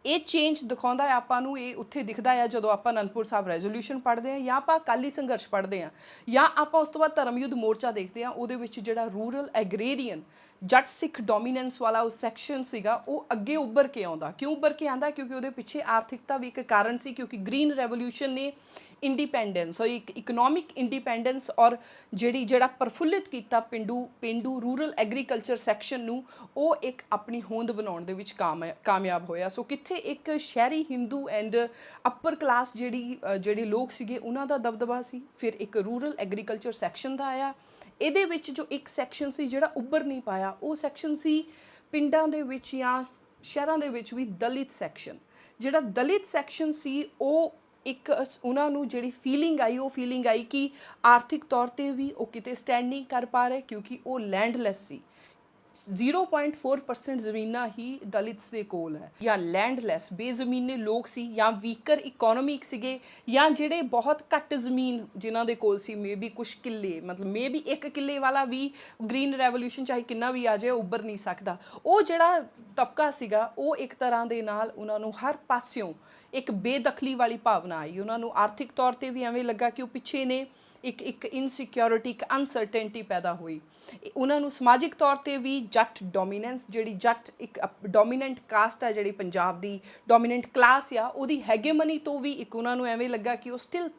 ਇਹ ਚੇਂਜ ਦਿਖਾਉਂਦਾ ਹੈ ਆਪਾਂ ਨੂੰ, ਇਹ ਉੱਥੇ ਦਿਖਦਾ ਹੈ ਜਦੋਂ ਆਪਾਂ ਅਨੰਦਪੁਰ ਸਾਹਿਬ ਰੈਜ਼ੋਲਿਊਸ਼ਨ ਪੜ੍ਹਦੇ ਹਾਂ, ਜਾਂ ਆਪਾਂ ਅਕਾਲੀ ਸੰਘਰਸ਼ ਪੜ੍ਹਦੇ ਹਾਂ, ਜਾਂ ਆਪਾਂ ਉਸ ਤੋਂ ਬਾਅਦ ਧਰਮ ਯੁੱਧ ਮੋਰਚਾ ਦੇਖਦੇ ਹਾਂ। ਉਹਦੇ ਵਿੱਚ ਜਿਹੜਾ ਰੂਰਲ ਐਗਰੇਰੀਅਨ ਜੱਟ ਸਿੱਖ ਡੋਮੀਨੈਂਸ ਵਾਲਾ ਉਹ ਸੈਕਸ਼ਨ ਸੀਗਾ, ਉਹ ਅੱਗੇ ਉੱਭਰ ਕੇ ਆਉਂਦਾ। ਕਿਉਂ ਉੱਭਰ ਕੇ ਆਉਂਦਾ? ਕਿਉਂਕਿ ਉਹਦੇ ਪਿੱਛੇ ਆਰਥਿਕਤਾ ਵੀ ਇੱਕ ਕਾਰਨ ਸੀ, ਕਿਉਂਕਿ ਗ੍ਰੀਨ ਰੈਵੋਲਿਊਸ਼ਨ ਨੇ ਇੰਡੀਪੈਂਡੈਂਸ ਔਰ ਇੱਕ ਇਕਨੋਮਿਕ ਇੰਡੀਪੈਂਡੈਂਸ ਔਰ ਜਿਹੜਾ ਪ੍ਰਫੁੱਲਿਤ ਕੀਤਾ ਪੇਂਡੂ ਰੂਰਲ ਐਗਰੀਕਲਚਰ ਸੈਕਸ਼ਨ ਨੂੰ, ਉਹ ਇੱਕ ਆਪਣੀ ਹੋਂਦ ਬਣਾਉਣ ਦੇ ਵਿੱਚ ਕਾਮਯਾਬ ਹੋਇਆ। ਸੋ ਕਿੱਥੇ ਇੱਕ ਸ਼ਹਿਰੀ ਹਿੰਦੂ ਐਂਡ ਅਪਰ ਕਲਾਸ ਜਿਹੜੇ ਲੋਕ ਸੀਗੇ ਉਹਨਾਂ ਦਾ ਦਬਦਬਾ ਸੀ, ਫਿਰ ਇੱਕ ਰੂਰਲ ਐਗਰੀਕਲਚਰ ਸੈਕਸ਼ਨ ਦਾ ਆਇਆ। ਇਹਦੇ ਵਿੱਚ ਜੋ ਇੱਕ ਸੈਕਸ਼ਨ ਸੀ ਜਿਹੜਾ ਉੱਭਰ ਨਹੀਂ ਪਾਇਆ, ਉਹ ਸੈਕਸ਼ਨ ਸੀ ਪਿੰਡਾਂ ਦੇ ਵਿੱਚ ਜਾਂ ਸ਼ਹਿਰਾਂ ਦੇ ਵਿੱਚ ਵੀ ਦਲਿਤ ਸੈਕਸ਼ਨ। ਜਿਹੜਾ ਦਲਿਤ ਸੈਕਸ਼ਨ ਸੀ ਉਹ ਇੱਕ ਉਹਨਾਂ ਨੂੰ ਜਿਹੜੀ ਫੀਲਿੰਗ ਆਈ ਕਿ ਆਰਥਿਕ ਤੌਰ 'ਤੇ ਵੀ ਉਹ ਕਿਤੇ ਸਟੈਂਡ ਨਹੀਂ ਕਰ ਪਾ ਰਹੇ, ਕਿਉਂਕਿ ਉਹ ਲੈਂਡਲੈਸ ਸੀ। 0.4% ਜ਼ਮੀਨਾਂ ਹੀ ਦਲਿਤਸ ਦੇ ਕੋਲ ਹੈ, ਜਾਂ ਲੈਂਡਲੈਸ ਬੇਜ਼ਮੀਨੇ ਲੋਕ ਸੀ, ਜਾਂ ਵੀਕਰ ਇਕੋਨੋਮਿਕ ਸੀਗੇ, ਜਾਂ ਜਿਹੜੇ ਬਹੁਤ ਘੱਟ ਜ਼ਮੀਨ ਜਿਨ੍ਹਾਂ ਦੇ ਕੋਲ ਸੀ, ਮੇਬੀ ਕੁਛ ਕਿੱਲੇ, ਮਤਲਬ ਮੇਬੀ 1 ਕਿੱਲੇ ਵਾਲਾ ਵੀ ਗ੍ਰੀਨ ਰੈਵੋਲਿਊਸ਼ਨ ਚਾਹੇ ਕਿੰਨਾ ਵੀ ਆ ਜਾਏ ਉੱਭਰ ਨਹੀਂ ਸਕਦਾ। ਉਹ ਜਿਹੜਾ ਤਬਕਾ ਸੀਗਾ ਉਹ ਇੱਕ ਤਰ੍ਹਾਂ ਦੇ ਨਾਲ ਉਹਨਾਂ ਨੂੰ ਹਰ ਪਾਸਿਓਂ ਇੱਕ ਬੇਦਖਲੀ ਵਾਲੀ ਭਾਵਨਾ ਆਈ। ਉਹਨਾਂ ਨੂੰ ਆਰਥਿਕ ਤੌਰ 'ਤੇ ਵੀ ਐਵੇਂ ਲੱਗਾ ਕਿ ਉਹ ਪਿੱਛੇ ਨੇ, ਇੱਕ ਇਨਸਿਕਿਉਰਿਟੀ, ਇੱਕ ਅਨਸਰਟੇਨਟੀ ਪੈਦਾ ਹੋਈ। ਉਹਨਾਂ ਨੂੰ ਸਮਾਜਿਕ ਤੌਰ ਤੇ ਵੀ ਜੱਟ ਡੋਮੀਨੈਂਸ, ਜਿਹੜੀ ਜੱਟ ਇੱਕ ਡੋਮੀਨੈਂਟ ਕਾਸਟ ਹੈ, ਜਿਹੜੀ ਪੰਜਾਬ ਦੀ ਡੋਮੀਨੈਂਟ ਕਲਾਸ ਆ, ਉਹਦੀ ਹੈਗੇਮਨੀ ਤੋਂ ਵੀ ਇੱਕ ਉਹਨਾਂ ਨੂੰ ਐਵੇਂ ਲੱਗਾ ਕਿ ਉਹ ਸਟਿਲ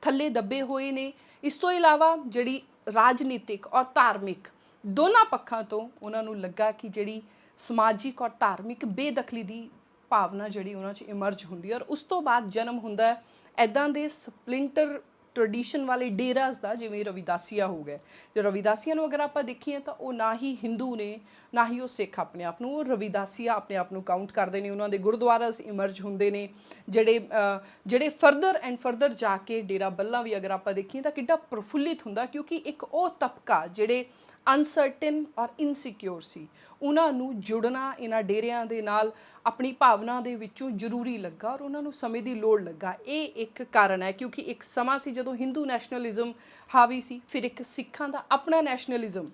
ਥੱਲੇ ਦੱਬੇ ਹੋਏ ਨੇ। ਇਸ ਤੋਂ ਇਲਾਵਾ ਜਿਹੜੀ ਰਾਜਨੀਤਿਕ ਔਰ ਧਾਰਮਿਕ ਦੋਨਾਂ ਪੱਖਾਂ ਤੋਂ ਉਹਨਾਂ ਨੂੰ ਲੱਗਾ ਕਿ ਜਿਹੜੀ ਸਮਾਜਿਕ ਔਰ ਧਾਰਮਿਕ ਬੇਦਖਲੀ ਦੀ ਭਾਵਨਾ ਜਿਹੜੀ ਉਹਨਾਂ 'ਚ ਇਮਰਜ ਹੁੰਦੀ ਹੈ, ਔਰ ਉਸ ਤੋਂ ਬਾਅਦ ਜਨਮ ਹੁੰਦਾ ਹੈ ਇੱਦਾਂ ਦੇ ਸਪਲਿੰਟਰ ਟ੍ਰੈਡੀਸ਼ਨ ਵਾਲੇ ਡੇਰਾਸ ਦਾ, ਜਿਵੇਂ ਰਵਿਦਾਸੀਆ ਹੋ ਗਏ। ਜੋ ਰਵਿਦਾਸੀਆ ਨੂੰ ਅਗਰ ਆਪਾਂ ਦੇਖੀਏ ਤਾਂ ਉਹ ਨਾ ਹੀ ਹਿੰਦੂ ਨੇ, ਨਾ ਹੀ ਉਹ ਸਿੱਖ ਆਪਣੇ ਆਪ ਨੂੰ, ਉਹ ਰਵਿਦਾਸੀਆ ਆਪਣੇ ਆਪ ਨੂੰ ਕਾਊਂਟ ਕਰਦੇ ਨੇ। ਉਹਨਾਂ ਦੇ ਗੁਰਦੁਆਰਾਸ ਇਮਰਜ ਹੁੰਦੇ ਨੇ ਜਿਹੜੇ ਫਰਦਰ ਜਾ ਕੇ ਡੇਰਾ ਬੱਲਾ ਵੀ ਅਗਰ ਆਪਾਂ ਦੇਖੀਏ ਤਾਂ ਕਿੱਡਾ ਪ੍ਰਫੁੱਲਿਤ ਹੁੰਦਾ, ਕਿਉਂਕਿ ਇੱਕ ਉਹ ਤਬਕਾ ਜਿਹੜੇ ਅਨਸਰਟਨ ਔਰ ਇਨਸਿਕਿਉਰ ਸੀ, ਉਹਨਾਂ ਨੂੰ ਜੁੜਨਾ ਇਹਨਾਂ ਡੇਰਿਆਂ ਦੇ ਨਾਲ ਆਪਣੀ ਭਾਵਨਾ ਦੇ ਵਿੱਚੋਂ ਜ਼ਰੂਰੀ ਲੱਗਾ, ਔਰ ਉਹਨਾਂ ਨੂੰ ਸਮੇਂ ਦੀ ਲੋੜ ਲੱਗਾ। ਇਹ ਇੱਕ ਕਾਰਨ ਹੈ, ਕਿਉਂਕਿ ਇੱਕ ਸਮਾਂ ਸੀ ਜਦੋਂ ਹਿੰਦੂ ਨੈਸ਼ਨਲਿਜ਼ਮ ਹਾਵੀ ਸੀ, ਫਿਰ ਇੱਕ ਸਿੱਖਾਂ ਦਾ ਆਪਣਾ ਨੈਸ਼ਨਲਿਜ਼ਮ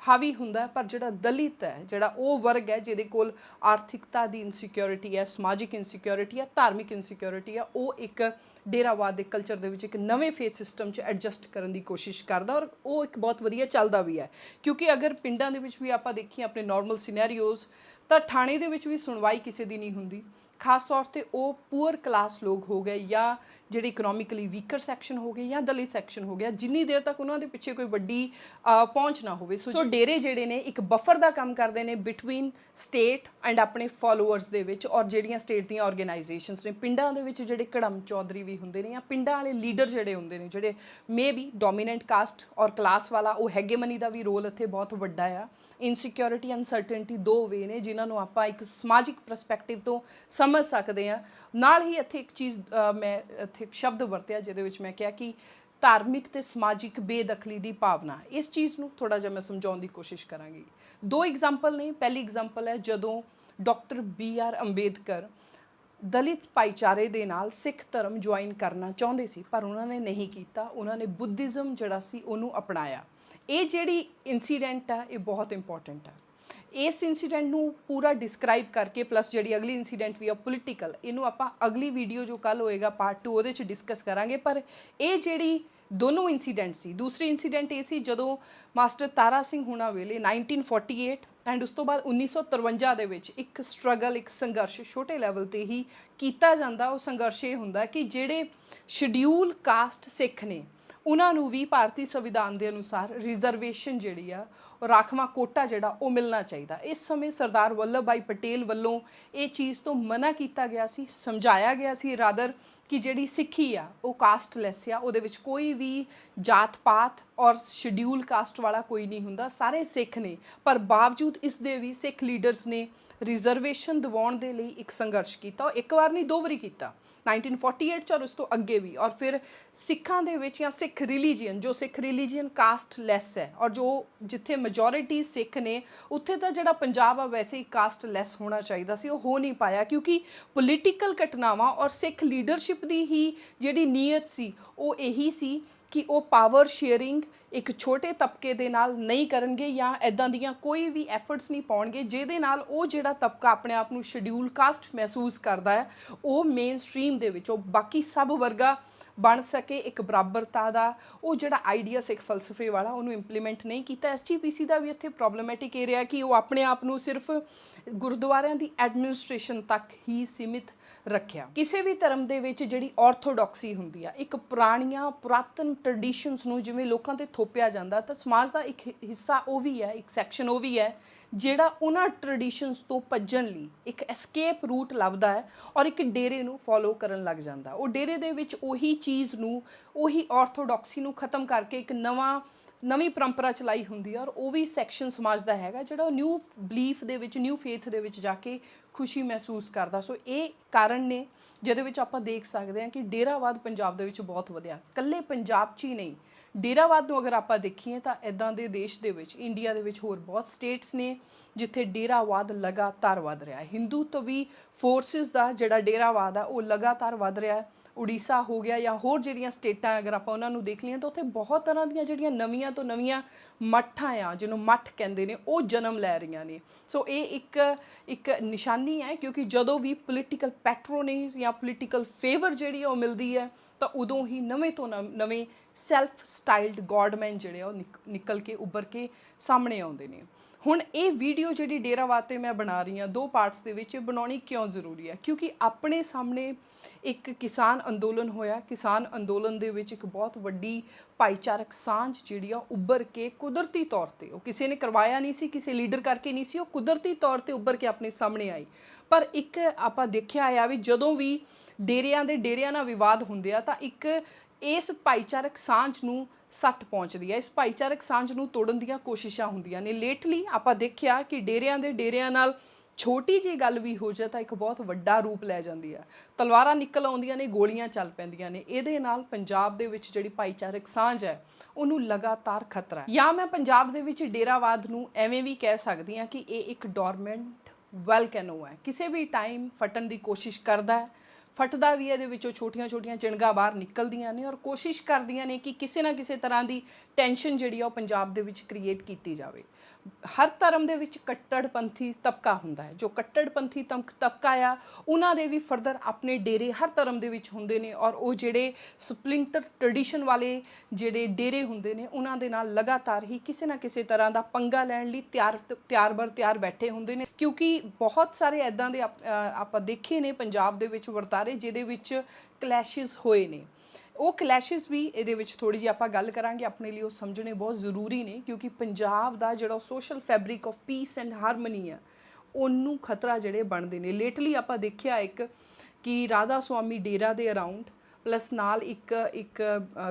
ਹਾਵੀ ਹੁੰਦਾ, ਪਰ ਜਿਹੜਾ ਦਲਿਤ ਹੈ, ਜਿਹੜਾ ਉਹ ਵਰਗ ਹੈ ਜਿਹਦੇ ਕੋਲ ਆਰਥਿਕਤਾ ਦੀ ਇਨਸਿਕਿਉਰਿਟੀ ਹੈ, ਸਮਾਜਿਕ ਇਨਸਿਕਿਉਰਿਟੀ ਹੈ, ਧਾਰਮਿਕ ਇਨਸਿਕਿਉਰਿਟੀ ਹੈ, ਉਹ ਇੱਕ ਡੇਰਾਵਾਦ ਦੇ ਕਲਚਰ ਦੇ ਵਿੱਚ ਇੱਕ ਨਵੇਂ ਫੇਥ ਸਿਸਟਮ 'ਚ ਐਡਜਸਟ ਕਰਨ ਦੀ ਕੋਸ਼ਿਸ਼ ਕਰਦਾ, ਔਰ ਉਹ ਇੱਕ ਬਹੁਤ ਵਧੀਆ ਚੱਲਦਾ ਵੀ ਹੈ। ਕਿਉਂਕਿ ਅਗਰ ਪਿੰਡਾਂ ਦੇ ਵਿੱਚ ਵੀ ਆਪਾਂ ਦੇਖੀਏ ਆਪਣੇ ਨੋਰਮਲ ਸਿਨੈਰੀਓਜ਼, ਤਾਂ ਥਾਣੇ ਦੇ ਵਿੱਚ ਵੀ ਸੁਣਵਾਈ ਕਿਸੇ ਦੀ ਨਹੀਂ ਹੁੰਦੀ। ਖਾਸ ਤੌਰ 'ਤੇ ਉਹ ਪੂਅਰ ਕਲਾਸ ਲੋਕ ਹੋ ਗਏ, ਜਾਂ ਜਿਹੜੇ ਇਕਨੋਮਿਕਲੀ ਵੀਕਰ ਸੈਕਸ਼ਨ ਹੋ ਗਏ, ਜਾਂ ਦਲਿਤ ਸੈਕਸ਼ਨ ਹੋ ਗਿਆ, ਜਿੰਨੀ ਦੇਰ ਤੱਕ ਉਹਨਾਂ ਦੇ ਪਿੱਛੇ ਕੋਈ ਵੱਡੀ ਪਹੁੰਚ ਨਾ ਹੋਵੇ। ਸੋ ਡੇਰੇ ਜਿਹੜੇ ਨੇ ਇੱਕ ਬਫਰ ਦਾ ਕੰਮ ਕਰਦੇ ਨੇ ਬਿਟਵੀਨ ਸਟੇਟ ਐਂਡ ਆਪਣੇ ਫੋਲੋਅਰਸ ਦੇ ਵਿੱਚ, ਔਰ ਜਿਹੜੀਆਂ ਸਟੇਟ ਦੀਆਂ ਆਰਗੇਨਾਈਜੇਸ਼ਨਸ ਨੇ। ਪਿੰਡਾਂ ਦੇ ਵਿੱਚ ਜਿਹੜੇ ਕੜਮ ਚੌਧਰੀ ਵੀ ਹੁੰਦੇ ਨੇ, ਜਾਂ ਪਿੰਡਾਂ ਵਾਲੇ ਲੀਡਰ ਜਿਹੜੇ ਹੁੰਦੇ ਨੇ, ਜਿਹੜੇ ਮੇ ਬੀ ਡੋਮੀਨੈਂਟ ਕਾਸਟ ਔਰ ਕਲਾਸ ਵਾਲਾ, ਉਹ ਹੈਗੇਮਨੀ ਦਾ ਵੀ ਰੋਲ ਇੱਥੇ ਬਹੁਤ ਵੱਡਾ ਆ। ਇਨਸਿਕਿਉਰਿਟੀ, ਅਨਸਰਟਨਟੀ ਦੋ ਵੇ ਨੇ ਜਿਨ੍ਹਾਂ ਨੂੰ ਆਪਾਂ ਇੱਕ ਸਮਾਜਿਕ ਪਰਸਪੈਕਟਿਵ ਤੋਂ ਸਮਝ ਸਕਦੇ ਹਾਂ। ਨਾਲ ਹੀ ਇੱਥੇ ਇੱਕ ਚੀਜ਼ ਮੈਂ ਇੱਥੇ ਇੱਕ ਸ਼ਬਦ ਵਰਤਿਆ ਜਿਹਦੇ ਵਿੱਚ ਮੈਂ ਕਿਹਾ ਕਿ ਧਾਰਮਿਕ ਤੇ ਸਮਾਜਿਕ ਬੇਦਖਲੀ ਦੀ ਭਾਵਨਾ। ਇਸ ਚੀਜ਼ ਨੂੰ ਥੋੜਾ ਜਿਹਾ ਮੈਂ ਸਮਝਾਉਣ ਦੀ ਕੋਸ਼ਿਸ਼ ਕਰਾਂਗੀ। ਦੋ ਐਗਜ਼ਾਮਪਲ ਨੇ। ਪਹਿਲੀ ਐਗਜ਼ਾਮਪਲ ਹੈ ਜਦੋਂ ਡਾਕਟਰ BR ਅੰਬੇਦਕਰ ਦਲਿਤ ਭਾਈਚਾਰੇ ਦੇ ਨਾਲ ਸਿੱਖ ਧਰਮ ਜੁਆਇਨ ਕਰਨਾ ਚਾਹੁੰਦੇ ਸੀ, ਪਰ ਉਹਨਾਂ ਨੇ ਨਹੀਂ ਕੀਤਾ। ਉਹਨਾਂ ਨੇ ਬੁੱਧਿਜ਼ਮ ਜਿਹੜਾ ਸੀ ਉਹਨੂੰ ਅਪਣਾਇਆ। ਇਹ ਜਿਹੜੀ ਇਨਸੀਡੈਂਟ ਆ ਇਹ ਬਹੁਤ ਇੰਪੋਰਟੈਂਟ ਆ। ਇਸ ਇਨਸੀਡੈਂਟ ਨੂੰ ਪੂਰਾ ਡਿਸਕ੍ਰਾਈਬ ਕਰਕੇ ਪਲੱਸ ਜਿਹੜੀ ਅਗਲੀ ਇਨਸੀਡੈਂਟ ਵੀ ਆ ਪੋਲੀਟੀਕਲ, ਇਹਨੂੰ ਆਪਾਂ ਅਗਲੀ ਵੀਡੀਓ ਜੋ ਕੱਲ ਹੋਏਗਾ ਪਾਰਟ 2 ਉਹਦੇ 'ਚ ਡਿਸਕਸ ਕਰਾਂਗੇ। ਪਰ ਇਹ ਜਿਹੜੀ ਦੋਨੋਂ ਇਨਸੀਡੈਂਟ ਸੀ, ਦੂਸਰੀ ਇਨਸੀਡੈਂਟ ਇਹ ਸੀ ਜਦੋਂ ਮਾਸਟਰ ਤਾਰਾ ਸਿੰਘ ਹੁਣਾਂ ਵੇਲੇ 1948 ਐਂਡ ਉਸ ਤੋਂ ਬਾਅਦ 1953 ਦੇ ਵਿੱਚ ਇੱਕ ਸਟਰਗਲ, ਇੱਕ ਸੰਘਰਸ਼ ਛੋਟੇ ਲੈਵਲ ਤੇ ਹੀ ਕੀਤਾ ਜਾਂਦਾ। ਉਹ ਸੰਘਰਸ਼ ਇਹ ਹੁੰਦਾ ਕਿ ਜਿਹੜੇ ਸ਼ਡਿਊਲ ਕਾਸਟ ਸਿੱਖ ਨੇ ਉਹਨਾਂ ਨੂੰ ਵੀ ਭਾਰਤੀ ਸੰਵਿਧਾਨ ਦੇ ਅਨੁਸਾਰ ਰਿਜ਼ਰਵੇਸ਼ਨ ਜਿਹੜੀ ਆ ਉਹ ਰਾਖਵਾਂ ਕੋਟਾ ਜਿਹੜਾ ਉਹ ਮਿਲਣਾ ਚਾਹੀਦਾ। ਇਸ ਸਮੇਂ ਸਰਦਾਰ ਵੱਲਭ ਭਾਈ ਪਟੇਲ ਵੱਲੋਂ ਇਹ ਚੀਜ਼ ਤੋਂ ਮਨਾ ਕੀਤਾ ਗਿਆ ਸੀ, ਸਮਝਾਇਆ ਗਿਆ ਸੀ ਰਾਦਰ ਕਿ ਜਿਹੜੀ ਸਿੱਖੀ ਆ ਉਹ ਕਾਸਟਲੈਸ ਆ, ਉਹਦੇ ਵਿੱਚ ਕੋਈ ਵੀ ਜਾਤ ਪਾਤ ਔਰ ਸ਼ਡਿਊਲ ਕਾਸਟ ਵਾਲਾ ਕੋਈ ਨਹੀਂ ਹੁੰਦਾ, ਸਾਰੇ ਸਿੱਖ ਨੇ। ਪਰ ਬਾਵਜੂਦ ਇਸ ਦੇ ਵੀ ਸਿੱਖ ਲੀਡਰਸ ਨੇ ਰਿਜ਼ਰਵੇਸ਼ਨ ਦਿਵਾਉਣ ਦੇ ਲਈ ਇੱਕ ਸੰਘਰਸ਼ ਕੀਤਾ। ਇੱਕ ਵਾਰ ਨਹੀਂ, ਦੋ ਵਾਰੀ ਕੀਤਾ, 1948 'ਚ ਔਰ ਉਸ ਤੋਂ ਅੱਗੇ ਵੀ। ਔਰ ਫਿਰ ਸਿੱਖਾਂ ਦੇ ਵਿੱਚ ਜਾਂ ਸਿੱਖ ਰਿਲੀਜੀਅਨ, ਜੋ ਸਿੱਖ ਰਿਲੀਜੀਅਨ ਕਾਸਟਲੈਸ ਹੈ ਔਰ ਜੋ ਜਿੱਥੇ ਮੈਜੋਰਿਟੀ ਸਿੱਖ ਨੇ ਉੱਥੇ ਤਾਂ ਜਿਹੜਾ ਪੰਜਾਬ ਆ ਵੈਸੇ ਹੀ ਕਾਸਟਲੈਸ ਹੋਣਾ ਚਾਹੀਦਾ ਸੀ, ਉਹ ਹੋ ਨਹੀਂ ਪਾਇਆ ਕਿਉਂਕਿ ਪੋਲੀਟੀਕਲ ਘਟਨਾਵਾਂ ਔਰ ਸਿੱਖ ਲੀਡਰਸ਼ਿਪ ਦੀ ਹੀ ਜਿਹੜੀ ਨੀਅਤ ਸੀ ਉਹ ਇਹੀ ਸੀ ਕਿ ਉਹ ਪਾਵਰ ਸ਼ੇਅਰਿੰਗ ਇੱਕ ਛੋਟੇ ਤਬਕੇ ਦੇ ਨਾਲ ਨਹੀਂ ਕਰਨਗੇ ਜਾਂ ਇੱਦਾਂ ਦੀਆਂ ਕੋਈ ਵੀ ਐਫਰਟਸ ਨਹੀਂ ਪਾਉਣਗੇ ਜਿਹਦੇ ਨਾਲ ਉਹ ਜਿਹੜਾ ਤਬਕਾ ਆਪਣੇ ਆਪ ਨੂੰ ਸ਼ਡਿਊਲ ਕਾਸਟ ਮਹਿਸੂਸ ਕਰਦਾ ਹੈ ਉਹ ਮੇਨ ਸਟਰੀਮ ਦੇ ਵਿੱਚ ਉਹ ਬਾਕੀ ਸਭ ਵਰਗਾ ਬਣ ਸਕੇ। ਇੱਕ ਬਰਾਬਰਤਾ ਦਾ ਉਹ ਜਿਹੜਾ ਆਈਡੀਆ ਸਿੱਖ ਫਲਸਫੇ ਵਾਲਾ ਉਹਨੂੰ ਇੰਪਲੀਮੈਂਟ ਨਹੀਂ ਕੀਤਾ। SGPC ਦਾ ਵੀ ਇੱਥੇ ਪ੍ਰੋਬਲਮੈਟਿਕ ਇਹ ਰਿਹਾ ਕਿ ਉਹ ਆਪਣੇ ਆਪ ਨੂੰ ਸਿਰਫ ਗੁਰਦੁਆਰਿਆਂ ਦੀ ਐਡਮਿਨਿਸਟ੍ਰੇਸ਼ਨ ਤੱਕ ਹੀ ਸੀਮਿਤ ਰੱਖਿਆ। ਕਿਸੇ ਵੀ ਧਰਮ ਦੇ ਵਿੱਚ ਜਿਹੜੀ ਆਰਥੋਡਾਕਸੀ ਹੁੰਦੀ ਆ, ਇੱਕ ਪੁਰਾਣੀਆਂ ਪੁਰਾਤਨ ਟ੍ਰੈਡੀਸ਼ਨਸ ਨੂੰ ਜਿਵੇਂ ਲੋਕਾਂ ਤੇ ਥੋਪਿਆ ਜਾਂਦਾ, ਤਾਂ ਸਮਾਜ ਦਾ ਇੱਕ ਹਿੱਸਾ ਉਹ ਵੀ ਹੈ, ਇੱਕ ਸੈਕਸ਼ਨ ਉਹ ਵੀ ਹੈ ਜਿਹੜਾ ਉਹਨਾਂ ਟ੍ਰੈਡੀਸ਼ਨਸ ਤੋਂ ਭੱਜਣ ਲਈ ਇੱਕ ਐਸਕੇਪ ਰੂਟ ਲੱਭਦਾ ਹੈ ਔਰ ਇੱਕ ਡੇਰੇ ਨੂੰ ਫੋਲੋ ਕਰਨ ਲੱਗ ਜਾਂਦਾ। ਉਹ ਡੇਰੇ ਦੇ ਵਿੱਚ ਉਹੀ ਚੀਜ਼ ਨੂੰ, ਉਹੀ ਆਰਥੋਡਾਕਸੀ ਨੂੰ ਖਤਮ ਕਰਕੇ ਇੱਕ ਨਵੀਂ ਪਰੰਪਰਾ ਚਲਾਈ ਹੁੰਦੀ ਹੈ ਔਰ ਉਹ ਵੀ ਸੈਕਸ਼ਨ ਸਮਾਜ ਦਾ ਹੈਗਾ ਜਿਹੜਾ ਉਹ ਨਿਊ ਬਲੀਫ ਦੇ ਵਿੱਚ, ਨਿਊ ਫੇਥ ਦੇ ਵਿੱਚ ਜਾ ਕੇ ਖੁਸ਼ੀ ਮਹਿਸੂਸ ਕਰਦਾ। ਸੋ ਇਹ ਕਾਰਨ ਨੇ ਜਿਹਦੇ ਵਿੱਚ ਆਪਾਂ ਦੇਖ ਸਕਦੇ ਹਾਂ ਕਿ ਡੇਰਾਵਾਦ ਪੰਜਾਬ ਦੇ ਵਿੱਚ ਬਹੁਤ ਵਧਿਆ। ਇਕੱਲੇ ਪੰਜਾਬ 'ਚ ਹੀ ਨਹੀਂ, ਡੇਰਾਵਾਦ ਨੂੰ ਅਗਰ ਆਪਾਂ ਦੇਖੀਏ ਤਾਂ ਇੱਦਾਂ ਦੇ ਦੇਸ਼ ਦੇ ਵਿੱਚ, ਇੰਡੀਆ ਦੇ ਵਿੱਚ ਹੋਰ ਬਹੁਤ ਸਟੇਟਸ ਨੇ ਜਿੱਥੇ ਡੇਰਾਵਾਦ ਲਗਾਤਾਰ ਵੱਧ ਰਿਹਾ ਹੈ। ਹਿੰਦੂਤਵੀ ਫੋਰਸਿਸ ਦਾ ਜਿਹੜਾ ਡੇਰਾਵਾਦ ਆ ਉਹ ਲਗਾਤਾਰ ਵੱਧ ਰਿਹਾ ਹੈ। ਉੜੀਸਾ ਹੋ ਗਿਆ ਜਾਂ ਹੋਰ ਜਿਹੜੀਆਂ ਸਟੇਟਾਂ ਅਗਰ ਆਪਾਂ ਉਹਨਾਂ ਨੂੰ ਦੇਖ ਲਈਏ ਤਾਂ ਉੱਥੇ ਬਹੁਤ ਤਰ੍ਹਾਂ ਦੀਆਂ ਜਿਹੜੀਆਂ ਨਵੀਆਂ ਤੋਂ ਨਵੀਆਂ ਮੱਠਾਂ ਆ, ਜਿਹਨੂੰ ਮੱਠ ਕਹਿੰਦੇ ਨੇ, ਉਹ ਜਨਮ ਲੈ ਰਹੀਆਂ ਨੇ। ਸੋ ਇਹ ਇੱਕ ਨਿਸ਼ਾਨੀ ਹੈ ਕਿਉਂਕਿ ਜਦੋਂ ਵੀ ਪੋਲੀਟੀਕਲ ਪੈਟਰੋਨੇਜ ਜਾਂ ਪੋਲੀਟੀਕਲ ਫੇਵਰ ਜਿਹੜੀ ਉਹ ਮਿਲਦੀ ਹੈ ਤਾਂ ਉਦੋਂ ਹੀ ਨਵੇਂ ਤੋਂ ਨਵੇਂ ਸੈਲਫ ਸਟਾਈਲਡ ਗॉडਮੈਨ ਜਿਹੜੇ ਉਹ ਨਿਕਲ ਕੇ ਉੱਭਰ ਕੇ ਸਾਹਮਣੇ ਆਉਂਦੇ ਨੇ। ਹੁਣ ਇਹ ਵੀਡੀਓ ਜਿਹੜੀ ਡੇਰਾਵਾਦ 'ਤੇ ਮੈਂ ਬਣਾ ਰਹੀ ਹਾਂ, ਦੋ ਪਾਰਟਸ ਦੇ ਵਿੱਚ ਬਣਾਉਣੀ ਕਿਉਂ ਜ਼ਰੂਰੀ ਹੈ? ਕਿਉਂਕਿ ਆਪਣੇ ਸਾਹਮਣੇ ਇੱਕ ਕਿਸਾਨ ਅੰਦੋਲਨ ਹੋਇਆ। ਕਿਸਾਨ ਅੰਦੋਲਨ ਦੇ ਵਿੱਚ ਇੱਕ ਬਹੁਤ ਵੱਡੀ ਭਾਈਚਾਰਕ ਸਾਂਝ ਜਿਹੜੀ ਆ ਉੱਭਰ ਕੇ ਕੁਦਰਤੀ ਤੌਰ 'ਤੇ, ਉਹ ਕਿਸੇ ਨੇ ਕਰਵਾਇਆ ਨਹੀਂ ਸੀ, ਕਿਸੇ ਲੀਡਰ ਕਰਕੇ ਨਹੀਂ ਸੀ, ਉਹ ਕੁਦਰਤੀ ਤੌਰ 'ਤੇ ਉੱਭਰ ਕੇ ਆਪਣੇ ਸਾਹਮਣੇ ਆਈ। ਪਰ ਇੱਕ ਆਪਾਂ ਦੇਖਿਆ ਆ ਵੀ ਜਦੋਂ ਵੀ ਡੇਰਿਆਂ ਨਾਲ ਵਿਵਾਦ ਹੁੰਦੇ ਆ ਤਾਂ ਇੱਕ ਇਸ ਭਾਈਚਾਰਕ ਸਾਂਝ ਨੂੰ ਸੱਟ ਪਹੁੰਚਦੀ ਹੈ, ਇਸ ਭਾਈਚਾਰਕ ਸਾਂਝ ਨੂੰ ਤੋੜਨ ਦੀਆਂ ਕੋਸ਼ਿਸ਼ਾਂ ਹੁੰਦੀਆਂ ਨੇ। ਲੇਟਲੀ ਆਪਾਂ ਦੇਖਿਆ ਕਿ ਡੇਰਿਆਂ ਨਾਲ ਛੋਟੀ ਜਿਹੀ ਗੱਲ ਵੀ ਹੋ ਜਾਏ ਤਾਂ ਇੱਕ ਬਹੁਤ ਵੱਡਾ ਰੂਪ ਲੈ ਜਾਂਦੀ ਹੈ। ਤਲਵਾਰਾਂ ਨਿਕਲ ਆਉਂਦੀਆਂ ਨੇ, ਗੋਲੀਆਂ ਚੱਲ ਪੈਂਦੀਆਂ ਨੇ। ਇਹਦੇ ਨਾਲ ਪੰਜਾਬ ਦੇ ਵਿੱਚ ਜਿਹੜੀ ਭਾਈਚਾਰਕ ਸਾਂਝ ਹੈ ਉਹਨੂੰ ਲਗਾਤਾਰ ਖਤਰਾ ਹੈ। ਜਾਂ ਮੈਂ ਪੰਜਾਬ ਦੇ ਵਿੱਚ ਡੇਰਾਵਾਦ ਨੂੰ ਐਵੇਂ ਵੀ ਕਹਿ ਸਕਦੀ ਹਾਂ ਕਿ ਇਹ ਇੱਕ ਡੋਰਮੈਂਟ ਵੈਲਕੈਨੋ ਹੈ, ਕਿਸੇ ਵੀ ਟਾਈਮ ਫਟਣ ਦੀ ਕੋਸ਼ਿਸ਼ ਕਰਦਾ ਹੈ, ਫਟਦਾ ਵੀ ਇਹਦੇ ਵਿੱਚੋਂ ਛੋਟੀਆਂ ਚਿਣਗਾਂ ਬਾਹਰ ਨਿਕਲਦੀਆਂ ਨੇ ਔਰ ਕੋਸ਼ਿਸ਼ ਕਰਦੀਆਂ ਨੇ ਕਿ ਕਿਸੇ ਨਾ ਕਿਸੇ ਤਰ੍ਹਾਂ ਦੀ ਟੈਂਸ਼ਨ ਜਿਹੜੀ ਆ ਉਹ ਪੰਜਾਬ ਦੇ ਵਿੱਚ ਕ੍ਰੀਏਟ ਕੀਤੀ ਜਾਵੇ। ਹਰ ਧਰਮ ਦੇ ਵਿੱਚ ਕੱਟੜਪੰਥੀ ਤਬਕਾ ਹੁੰਦਾ ਹੈ। ਜੋ ਕੱਟੜਪੰਥੀ ਤਬਕਾ ਆ ਉਹਨਾਂ ਦੇ ਵੀ ਫਰਦਰ ਆਪਣੇ ਡੇਰੇ ਹਰ ਧਰਮ ਦੇ ਵਿੱਚ ਹੁੰਦੇ ਨੇ ਔਰ ਉਹ ਜਿਹੜੇ ਸਪਲਿੰਟਰ ਟ੍ਰੈਡੀਸ਼ਨ ਵਾਲੇ ਜਿਹੜੇ ਡੇਰੇ ਹੁੰਦੇ ਨੇ ਉਹਨਾਂ ਦੇ ਨਾਲ ਲਗਾਤਾਰ ਹੀ ਕਿਸੇ ਨਾ ਕਿਸੇ ਤਰ੍ਹਾਂ ਦਾ ਪੰਗਾ ਲੈਣ ਲਈ ਤਿਆਰ ਬੈਠੇ ਹੁੰਦੇ ਨੇ। ਕਿਉਂਕਿ ਬਹੁਤ ਸਾਰੇ ਇੱਦਾਂ ਦੇ ਆਪਾਂ ਦੇਖੇ ਨੇ ਪੰਜਾਬ ਦੇ ਵਿੱਚ ਵਰਤਾਰੇ ਜਿਹਦੇ ਵਿੱਚ ਕਲੈਸ਼ਿਸ ਹੋਏ ਨੇ। ਉਹ ਕਲੈਸ਼ਿਸ ਵੀ ਇਹਦੇ ਵਿੱਚ ਥੋੜੀ ਜਿਹੀ ਆਪਾਂ ਗੱਲ ਕਰਾਂਗੇ, ਆਪਣੇ ਲਈ ਉਹ ਸਮਝਣੇ ਬਹੁਤ ਜ਼ਰੂਰੀ ਨੇ ਕਿਉਂਕਿ ਪੰਜਾਬ ਦਾ ਜਿਹੜਾ social fabric of piece and harmony ਆ ਉਹਨੂੰ ਖਤਰਾ ਜਿਹੜੇ ਬਣਦੇ ਨੇ। ਲੇਟਲੀ ਆਪਾਂ ਦੇਖਿਆ ਇੱਕ ਕਿ ਰਾਧਾ ਸੁਆਮੀ ਡੇਰਾ ਦੇ ਅਰਾਊਂਡ ਪਲੱਸ ਨਾਲ ਇੱਕ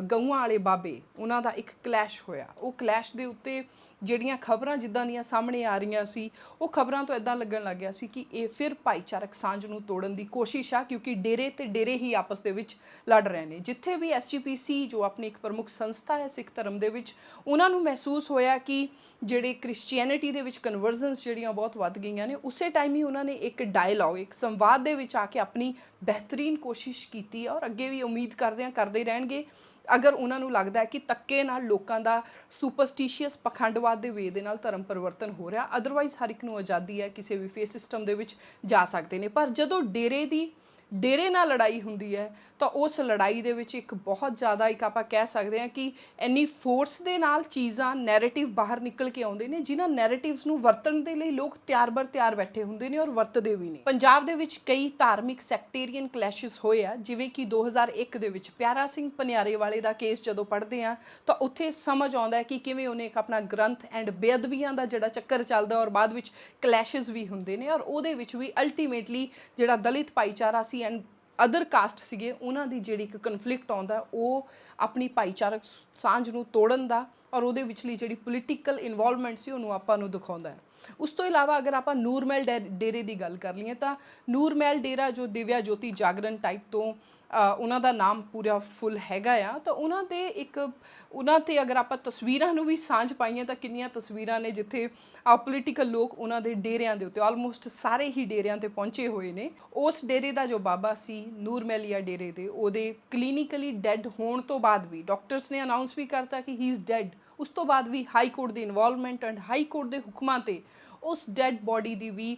ਗਊਆਂ ਵਾਲੇ ਬਾਬੇ, ਉਹਨਾਂ ਦਾ ਇੱਕ ਕਲੈਸ਼ ਹੋਇਆ। ਉਹ ਕਲੈਸ਼ ਦੇ ਉੱਤੇ ਜਿਹੜੀਆਂ ਖਬਰਾਂ ਜਿੱਦਾਂ ਦੀਆਂ ਸਾਹਮਣੇ ਆ ਰਹੀਆਂ ਸੀ, ਉਹ ਖਬਰਾਂ ਤੋਂ ਇਦਾਂ ਲੱਗਣ ਲੱਗ ਗਿਆ ਸੀ ਕਿ ਇਹ ਫਿਰ ਭਾਈਚਾਰਕ ਸਾਂਝ ਨੂੰ ਤੋੜਨ ਦੀ ਕੋਸ਼ਿਸ਼ ਆ, ਕਿਉਂਕਿ ਡੇਰੇ ਤੇ ਡੇਰੇ ਹੀ ਆਪਸ ਦੇ ਵਿੱਚ ਲੜ ਰਹੇ ਨੇ। ਜਿੱਥੇ ਵੀ ਐਸਜੀਪੀਸੀ ਜੋ ਆਪਣੀ ਇੱਕ ਪ੍ਰਮੁੱਖ ਸੰਸਥਾ ਹੈ ਸਿੱਖ ਧਰਮ ਦੇ ਵਿੱਚ, ਉਹਨਾਂ ਨੂੰ ਮਹਿਸੂਸ ਹੋਇਆ ਕਿ ਜਿਹੜੇ ਕ੍ਰਿਸਚੀਅਨਿਟੀ ਦੇ ਵਿੱਚ ਕਨਵਰਜਨਸ ਜਿਹੜੀਆਂ ਬਹੁਤ ਵੱਧ ਗਈਆਂ ਨੇ, ਉਸੇ ਟਾਈਮ ਹੀ ਉਹਨਾਂ ਨੇ ਇੱਕ ਡਾਇਲੌਗ, ਇੱਕ ਸੰਵਾਦ ਦੇ ਵਿੱਚ ਆ ਕੇ ਆਪਣੀ ਬਿਹਤਰੀਨ ਕੋਸ਼ਿਸ਼ ਕੀਤੀ ਔਰ ਅੱਗੇ ਵੀ ਉਮੀਦ ਕਰਦੇ ਰਹਿਣਗੇ। ਅਗਰ ਉਹਨਾਂ ਨੂੰ ਲੱਗਦਾ ਹੈ ਕਿ ਧੱਕੇ ਨਾਲ ਲੋਕਾਂ ਦਾ ਸੁਪਰਸਟੀਸ਼ੀਅਸ ਪਖੰਡਵਾਦ ਦੇ ਵੇ ਦੇ ਨਾਲ ਧਰਮ ਪਰਿਵਰਤਨ ਹੋ ਰਿਹਾ, ਅਦਰਵਾਈਜ਼ ਹਰ ਇੱਕ ਨੂੰ ਆਜ਼ਾਦੀ ਹੈ, ਕਿਸੇ ਵੀ ਫੇਸ ਸਿਸਟਮ ਦੇ ਵਿੱਚ ਜਾ ਸਕਦੇ ਨੇ। ਪਰ ਜਦੋਂ ਡੇਰੇ ਨਾਲ ਲੜਾਈ ਹੁੰਦੀ ਹੈ ਤਾਂ ਉਸ ਲੜਾਈ ਦੇ ਵਿੱਚ ਇੱਕ ਬਹੁਤ ਜ਼ਿਆਦਾ, ਇੱਕ ਆਪਾਂ ਕਹਿ ਸਕਦੇ ਹਾਂ ਕਿ ਇੰਨੀ ਫੋਰਸ ਦੇ ਨਾਲ ਚੀਜ਼ਾਂ, ਨੈਰੇਟਿਵ ਬਾਹਰ ਨਿਕਲ ਕੇ ਆਉਂਦੇ ਨੇ, ਜਿਨ੍ਹਾਂ ਨੈਰੇਟਿਵਸ ਨੂੰ ਵਰਤਣ ਦੇ ਲਈ ਲੋਕ ਤਿਆਰ ਬੈਠੇ ਹੁੰਦੇ ਨੇ ਔਰ ਵਰਤਦੇ ਵੀ ਨੇ। ਪੰਜਾਬ ਦੇ ਵਿੱਚ ਕਈ ਧਾਰਮਿਕ ਸੈਕਟੇਰੀਅਨ ਕਲੈਸ਼ਸ ਹੋਏ ਆ, ਜਿਵੇਂ ਕਿ 2001 ਦੇ ਵਿੱਚ ਪਿਆਰਾ ਸਿੰਘ ਪਨਿਆਰੇ ਵਾਲੇ ਦਾ ਕੇਸ ਜਦੋਂ ਪੜ੍ਹਦੇ ਆ ਤਾਂ ਉੱਥੇ ਸਮਝ ਆਉਂਦਾ ਹੈ ਕਿ ਕਿਵੇਂ ਉਹਨੇ ਇੱਕ ਆਪਣਾ ਗ੍ਰੰਥ ਐਂਡ ਬੇਅਦਬੀਆਂ ਦਾ ਜਿਹੜਾ ਚੱਕਰ ਚੱਲਦਾ ਔਰ ਬਾਅਦ ਵਿੱਚ ਕਲੈਸ਼ਸ ਵੀ ਹੁੰਦੇ ਨੇ, ਔਰ ਉਹਦੇ ਵਿੱਚ ਵੀ ਅਲਟੀਮੇਟਲੀ ਜਿਹੜਾ ਦਲਿਤ ਭਾਈਚਾਰਾ ਸੀ ਐਂਡ ਅਦਰ ਕਾਸਟ ਸੀਗੇ, ਉਹਨਾਂ ਦੀ ਜਿਹੜੀ ਇੱਕ ਕਨਫਲਿਕਟ ਆਉਂਦਾ, ਉਹ ਆਪਣੀ ਭਾਈਚਾਰਕ ਸਾਂਝ ਨੂੰ ਤੋੜਨ ਦਾ ਔਰ ਉਹਦੇ ਵਿਚਲੀ ਜਿਹੜੀ ਪੋਲੀਟੀਕਲ ਇਨਵੋਲਵਮੈਂਟ ਸੀ ਉਹਨੂੰ ਆਪਾਂ ਨੂੰ ਦਿਖਾਉਂਦਾ ਹੈ। ਉਸ ਤੋਂ ਇਲਾਵਾ ਅਗਰ ਆਪਾਂ ਨੂਰਮਹਿਲ ਡੇਰੇ ਦੀ ਗੱਲ ਕਰ ਲਈਏ ਤਾਂ ਨੂਰਮਹਿਲ ਡੇਰਾ ਜੋ ਦਿਵਿਆ ਜੋਤੀ ਜਾਗਰਣ ਟਾਈਪ ਤੋਂ ਉਹਨਾਂ ਦਾ ਨਾਮ ਪੂਰਾ ਫੁੱਲ ਹੈਗਾ ਆ, ਤਾਂ ਉਹਨਾਂ ਤੇ ਅਗਰ ਆਪਾਂ ਤਸਵੀਰਾਂ ਨੂੰ ਵੀ ਸਾਂਝ ਪਾਈਏ ਤਾਂ ਕਿੰਨੀਆਂ ਤਸਵੀਰਾਂ ਨੇ ਜਿੱਥੇ ਪੋਲੀਟੀਕਲ ਲੋਕ ਉਹਨਾਂ ਦੇ ਡੇਰਿਆਂ ਦੇ ਉੱਤੇ, ਆਲਮੋਸਟ ਸਾਰੇ ਹੀ ਡੇਰਿਆਂ ਤੇ ਪਹੁੰਚੇ ਹੋਏ ਨੇ। ਉਸ ਡੇਰੇ ਦਾ ਜੋ ਬਾਬਾ ਸੀ ਨੂਰਮਹਿਲੀਆ ਡੇਰੇ ਦੇ, ਉਹਦੇ ਕਲੀਨਿਕਲੀ ਡੈਡ ਹੋਣ ਤੋਂ ਬਾਅਦ ਵੀ ਡਾਕਟਰਸ ਨੇ ਅਨਾਉਂਸ ਵੀ ਕਰਤਾ ਕਿ ਹੀ ਇਜ਼ ਡੈਡ। ਉਸ ਤੋਂ ਬਾਅਦ ਵੀ high court the involvement and high court ਦੇ ਹੁਕਮਾਂ ਤੇ ਉਸ ਡੈਡ ਬੋਡੀ ਦੀ ਵੀ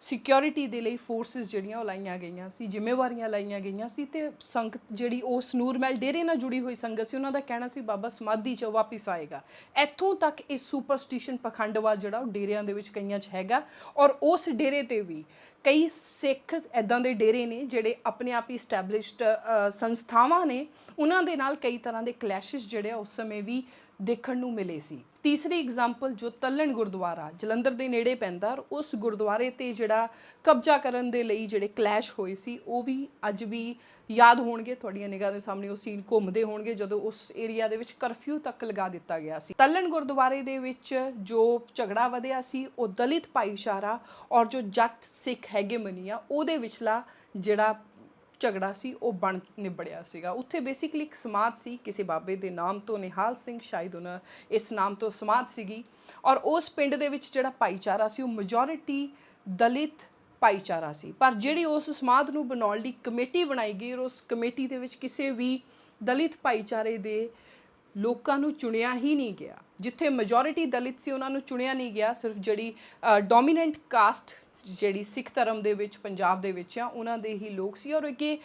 ਸਿਕਿਉਰਿਟੀ ਦੇ ਲਈ ਫੋਰਸਿਸ ਜਿਹੜੀਆਂ ਉਹ ਲਾਈਆਂ ਗਈਆਂ ਸੀ, ਜ਼ਿੰਮੇਵਾਰੀਆਂ ਲਾਈਆਂ ਗਈਆਂ ਸੀ। ਤੇ ਸੰਗਤ ਜਿਹੜੀ ਉਸ ਨੂਰਮਹਿਲ ਡੇਰੇ ਨਾਲ ਜੁੜੀ ਹੋਈ ਸੰਗਤ ਸੀ, ਉਹਨਾਂ ਦਾ ਕਹਿਣਾ ਸੀ ਬਾਬਾ ਸਮਾਧੀ 'ਚ ਵਾਪਿਸ ਆਏਗਾ। ਇੱਥੋਂ ਤੱਕ ਇਹ ਸੁਪਰਸਟੀਸ਼ਨ ਪਖੰਡਵਾਦ ਜਿਹੜਾ ਉਹ ਡੇਰਿਆਂ ਦੇ ਵਿੱਚ ਕਈਆਂ 'ਚ ਹੈਗਾ। ਔਰ ਉਸ ਡੇਰੇ ਤੇ ਵੀ ਕਈ ਸਿੱਖ ਇੱਦਾਂ ਦੇ ਡੇਰੇ ਨੇ ਜਿਹੜੇ ਆਪਣੇ ਆਪ ਹੀ ਸਟੈਬਲਿਸ਼ਡ ਸੰਸਥਾਵਾਂ ਨੇ, ਉਹਨਾਂ ਦੇ ਨਾਲ ਕਈ ਤਰ੍ਹਾਂ ਦੇ ਕਲੈਸ਼ਿਸ ਜਿਹੜੇ ਆ ਉਸ ਸਮੇਂ ਵੀ ਦੇਖਣ ਨੂੰ ਮਿਲੇ ਸੀ। ਤੀਸਰੀ ਐਗਜ਼ਾਮਪਲ ਜੋ ਤੱਲਣ ਗੁਰਦੁਆਰਾ ਜਲੰਧਰ ਦੇ ਨੇੜੇ ਪੈਂਦਾ, ਉਸ ਗੁਰਦੁਆਰੇ ਤੇ ਜਿਹੜਾ ਕਬਜ਼ਾ ਕਰਨ ਦੇ ਲਈ ਜਿਹੜੇ ਕਲੈਸ਼ ਹੋਏ ਸੀ, ਉਹ ਵੀ ਅੱਜ ਵੀ ਯਾਦ ਹੋਣਗੇ, ਤੁਹਾਡੀਆਂ ਨਿਗਾਹ ਦੇ ਸਾਹਮਣੇ ਉਹ ਸੀਨ ਘੁੰਮਦੇ ਹੋਣਗੇ ਜਦੋਂ ਉਸ ਏਰੀਆ ਦੇ ਵਿੱਚ ਕਰਫਿਊ ਤੱਕ ਲਗਾ ਦਿੱਤਾ ਗਿਆ ਸੀ। ਤੱਲਣ ਗੁਰਦੁਆਰੇ ਦੇ ਵਿੱਚ ਜੋ ਝਗੜਾ ਵਧਿਆ ਸੀ, ਉਹ ਦਲਿਤ ਭਾਈਚਾਰਾ ਔਰ ਜੋ ਜੱਟ ਸਿੱਖ ਹੈਗੇਮਨੀ ਆ ਉਹਦੇ ਵਿਚਲਾ ਜਿਹੜਾ ਝਗੜਾ ਸੀ ਉਹ ਬਣ ਨਿਬੜਿਆ ਸੀਗਾ। ਉੱਥੇ ਬੇਸਿਕਲੀ ਇੱਕ ਸਮਾਧ ਸੀ ਕਿਸੇ ਬਾਬੇ ਦੇ ਨਾਮ ਤੋਂ, ਨਿਹਾਲ ਸਿੰਘ ਸ਼ਾਇਦ ਉਹਨਾਂ ਇਸ ਨਾਮ ਤੋਂ ਸਮਾਧ ਸੀਗੀ, ਔਰ ਉਸ ਪਿੰਡ ਦੇ ਵਿੱਚ ਜਿਹੜਾ ਭਾਈਚਾਰਾ ਸੀ ਉਹ ਮੈਜੋਰਿਟੀ ਦਲਿਤ ਭਾਈਚਾਰਾ ਸੀ। ਪਰ ਜਿਹੜੀ ਉਸ ਸਮਾਧ ਨੂੰ ਬਣਾਉਣ ਲਈ ਕਮੇਟੀ ਬਣਾਈ ਗਈ ਔਰ ਉਸ ਕਮੇਟੀ ਦੇ ਵਿੱਚ ਕਿਸੇ ਵੀ ਦਲਿਤ ਭਾਈਚਾਰੇ ਦੇ ਲੋਕਾਂ ਨੂੰ ਚੁਣਿਆ ਹੀ ਨਹੀਂ ਗਿਆ। ਜਿੱਥੇ ਮੈਜੋਰਿਟੀ ਦਲਿਤ ਸੀ ਉਹਨਾਂ ਨੂੰ ਚੁਣਿਆ ਨਹੀਂ ਗਿਆ, ਸਿਰਫ ਜਿਹੜੀ ਡੋਮੀਨੈਂਟ ਕਾਸਟ ਜਿਹੜੀ ਸਿੱਖ ਧਰਮ ਦੇ ਵਿੱਚ ਪੰਜਾਬ ਦੇ ਵਿੱਚ ਆ ਉਹਨਾਂ ਦੇ ਹੀ ਲੋਕ ਸੀ। ਔਰ ਅੱਗੇ